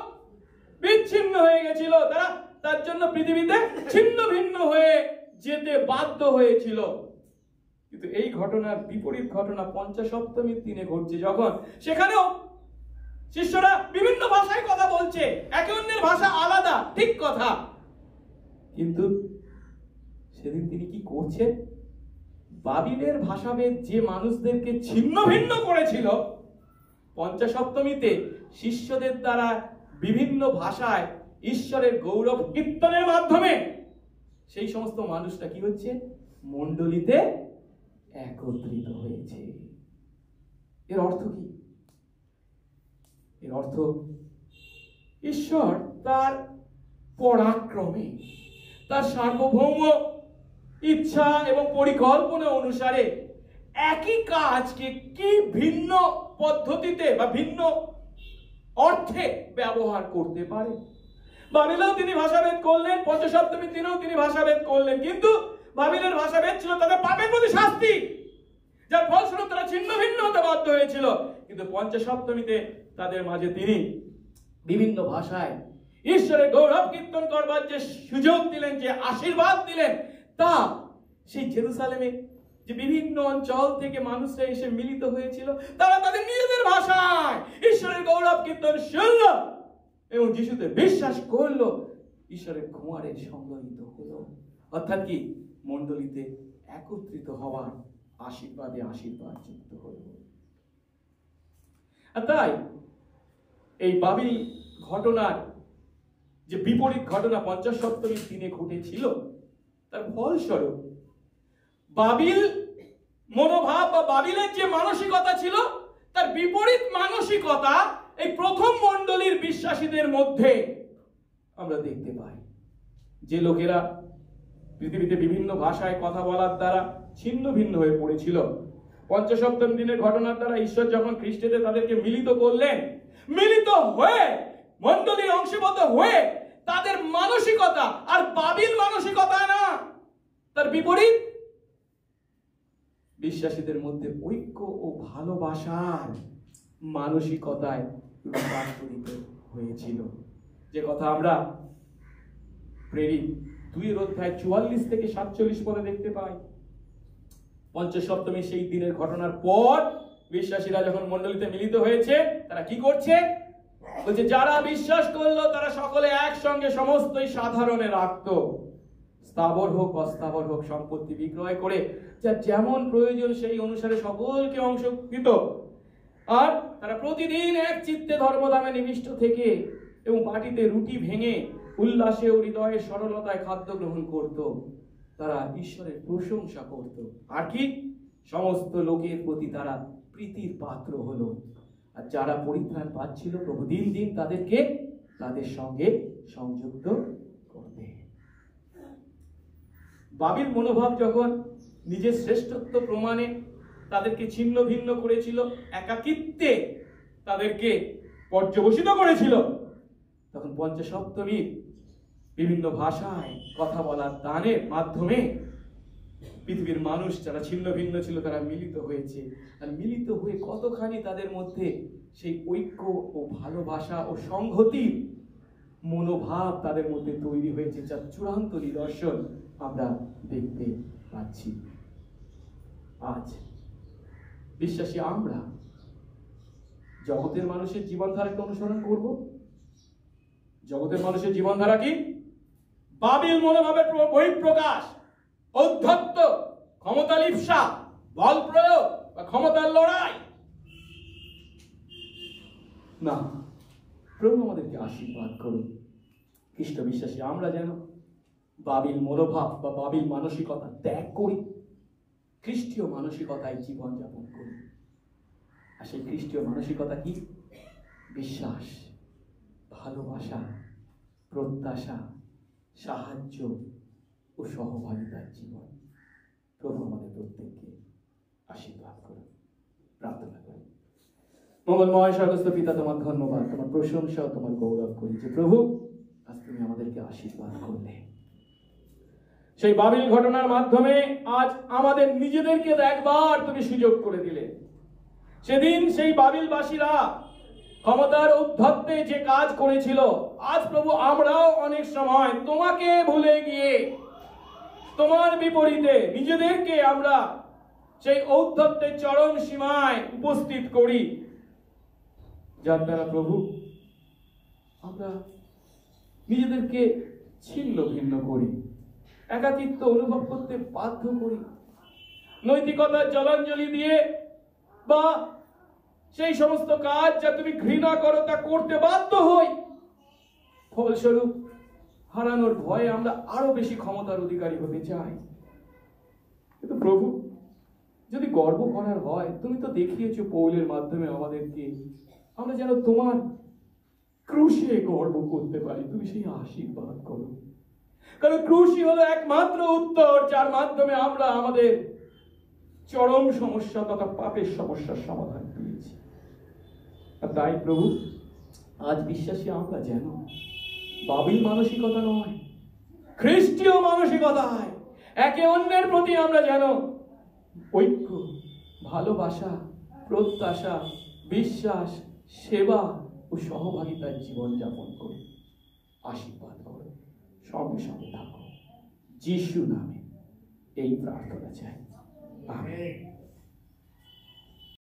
বিচ্ছিন্ন হয়ে গেছিল। তারা তার জন্য পৃথিবীতে ছিন্ন ভিন্ন হয়ে যেতে বাধ্য হয়েছিল। কিন্তু এই ঘটনার বিপরীত ঘটনা পঞ্চসপ্তমীর দিনে ঘটছে, যখন সেখানেও শিষ্যরা বিভিন্ন ভাষায় কথা বলছে, একে অন্যের ভাষা আলাদা, ঠিক কথা, কিন্তু সেদিন তিনি কি করছেন? বাবিলের ভাষাভেদ যে মানুষদেরকে ছিন্ন ভিন্ন করেছিল, পঞ্চসপ্তমীতে শিষ্যদের দ্বারা বিভিন্ন ভাষায় ঈশ্বরের গৌরব কীর্তনের মাধ্যমে সেই সমস্ত মানুষটা কি হচ্ছে? মণ্ডলীতে একত্রিত হয়েছে। এর অর্থ কি? এর অর্থ ঈশ্বর তার পরাক্রমে, তার সার্বভৌম ইচ্ছা এবং পরিকল্পনা অনুসারে একই কাজকে কি ভিন্ন পদ্ধতিতে বা ভিন্ন অর্থে ব্যবহার করতে পারে। বাবিলেও তিনি ভাষাভেদ করলেন, পঞ্চসপ্তমীর দিনেও তিনি ভাষাভেদ করলেন, কিন্তু বাবিলের ভাষাভেদ ছিল তাদের পাপের প্রতি শাস্তি, যার ফলস্বরূপ তারা ছিন্ন ভিন্ন হতে বাধ্য হয়েছিল। কিন্তু পঞ্চসপ্তমীতে তাদের মাঝে তিনি বিভিন্ন ভাষায় ঈশ্বরের গৌরব কীর্তন করবার যে সুযোগ দিলেন, যে আশীর্বাদ দিলেন, তা সেই জেরুসালেমে যে বিভিন্ন অঞ্চল থেকে মানুষরা এসে মিলিত হয়েছিল, তারা তাদের নিজেদের ভাষায় ঈশ্বরের গৌরব কীর্তন শুনল এবং যিশুতে বিশ্বাস করলো, ঈশ্বরের কুমারে সংগঠিত হলো। অর্থাৎ কি, মণ্ডলীতে একত্রিত হওয়ার আশীর্বাদে আশীর্বাদ যুক্ত হল। আর তাই এই বাবিল ঘটনার যে বিপরীত ঘটনা পঞ্চসপ্তমীর দিনে ঘটেছিল, তার ফলস্বরূপ বাবিল মনোভাব বা বাবিলের যে মানসিকতা ছিল, তার বিপরীত মানসিকতা এই প্রথম মণ্ডলীর বিশ্বাসীদের মধ্যে আমরা দেখতে পাই। যে লোকেরা পৃথিবীতে বিভিন্ন ভাষায় কথা বলার দ্বারা ছিন্ন ভিন্ন হয়ে পড়েছিল, পঞ্চসপ্তম দিনের ঘটনার দ্বারা ঈশ্বর যখন খ্রিস্টে তাদেরকে মিলিত করলেন, মিলিত হয়ে মণ্ডলীর অংশীভূত হয়ে তাদের মানসিকতা আর বাবিল মানসিকতা না, তার বিপরীত বিশ্বাসীদের মধ্যে ঐক্য ও ভালোবাসার মানসিকতায় রূপান্তরিত হয়েছিল। যে কথা আমরা প্রেরিত 2:44 থেকে 47 পদে দেখতে পাই। পঞ্চসপ্তমী সেই দিনের ঘটনার পর বিশ্বাসীরা যখন মণ্ডলীতে মিলিত হয়েছে, তারা কি করছে? বলছে, যারা বিশ্বাস করলো তারা সকলে একসঙ্গে সমস্তই সাধারণে রাখত, স্থাবর হোক অস্থাবর হোক সম্পত্তি বিক্রয় করে যার যেমন প্রয়োজন সেই অনুসারে সকলকে অংশ দিত। আর তারা প্রতিদিন এক চিত্তে ধর্মধামে নিবিষ্ট থেকে এবং বাটিতে রুটি ভেঙে উল্লাসে ও হৃদয়ের সরলতায় খাদ্য গ্রহণ করত। তারা ঈশ্বরের প্রশংসা করত, আর কি সমস্ত লোকের প্রতি তারা প্রীতির পাত্র হলো। আর যারা পরিত্রাণ পাচ্ছিল, প্রভু দিন দিন তাদেরকে তাদের সঙ্গে সংযুক্ত করবে। বাবিল মনোভাব যখন নিজের শ্রেষ্ঠত্ব প্রমাণে তাদেরকে ছিন্ন ভিন্ন করেছিল, একাকিত্বে তাদেরকে পর্যবসিত করেছিল, তখন পঞ্চসপ্তমীর বিভিন্ন ভাষায় কথা বলার দানের মাধ্যমে পৃথিবীর মানুষ যারা ছিন্ন ভিন্ন ছিল তারা মিলিত হয়েছে। আর মিলিত হয়ে কতখানি তাদের মধ্যে সেই ঐক্য ও ভালোবাসা ও সংহতির মনোভাব তাদের মধ্যে তৈরি হয়েছে, যার চূড়ান্ত নিদর্শন আমরা দেখতে পাচ্ছি। আজ বিশ্বাসী আমরা জগতের মানুষের জীবনধারাকে অনুসরণ করব। জগতের মানুষের জীবনধারা কি? বাবিল মনোভাবের বহিঃপ্রকাশ, ঔদ্ধত্য, ক্ষমতা লিপ্সা, বল প্রয়োগ বা ক্ষমতার লড়াই। না, প্রভু আমাদেরকে আশীর্বাদ করুন। খ্রিস্ট বিশ্বাসী আমরা যেন বাবিল মনোভাব বা বাবিল মানসিকতা ত্যাগ করি, খ্রিস্টীয় মানসিকতায় জীবনযাপন করি। আর সেই খ্রিস্টীয় মানসিকতা কি? বিশ্বাস, ভালোবাসা, প্রত্যাশা, সাহায্য ও সহভাগিতার জীবন। প্রভু আমাদের প্রত্যেককে আশীর্বাদ করুন। প্রার্থনা করি। মঙ্গলময় স্বর্গস্থ পিতা, তোমার ধন্যবাদ, তোমার প্রশংসা ও তোমার গৌরব করি যে প্রভু আজ তুমি আমাদেরকে আশীর্বাদ করলে। সেই বাবিল ঘটনার মাধ্যমে আজ আমাদের নিজেদেরকে দেখবার তুমি সুযোগ করে দিলে। সেদিন সেই বাবিলবাসীরা ক্ষমতার উদ্ধত্তে যে কাজ করেছিল, আজ প্রভু আমরাও অনেক সময় তোমাকে ভুলে গিয়ে তোমার বিপরীতে নিজেদেরকে আমরা সেই ঔদ্ধত্যের চরম সীমায় উপস্থিত করি, যার দ্বারা প্রভু আমরা নিজেদেরকে ছিন্ন ভিন্ন করি, একাকিত্ব অনুভব করতে বাধ্য করি, নৈতিকতার জলাঞ্জলি দিয়ে বা সেই সমস্ত কাজ যা তুমি ঘৃণা করো তা করতে বাধ্য হই। ফলস্বরূপ হারানোর ভয়ে আমরা আরো বেশি ক্ষমতার অধিকারী হতে চাই। কিন্তু প্রভু, যদি গর্ব করার হয়, তুমি তো দেখিয়েছো পৌলের মাধ্যমে আমাদেরকে আমরা যেন তোমার ক্রুশে গর্ব করতে পারি। তুমি সেই আশীর্বাদ করো, কারণ ক্রুশই হলো একমাত্র উত্তর, যার মাধ্যমে আমরা আমাদের চরম সমস্যা তথা পাপের সমস্যার সমাধান পেয়েছি। আর তাই প্রভু, আজ বিশ্বাসী আমরা যেন বাবিল মানসিকতা নয়, খ্রিস্টীয় মানসিকতায় একে অন্যের প্রতি আমরা যেন ঐক্য, ভালোবাসা, প্রত্যাশা, বিশ্বাস, সেবা ও সহভাগিতার জীবন যাপন করি। আশীর্বাদ করো, সঙ্গে সঙ্গে থাকো। যিশু নামে এই প্রার্থনা চাই, আমেন।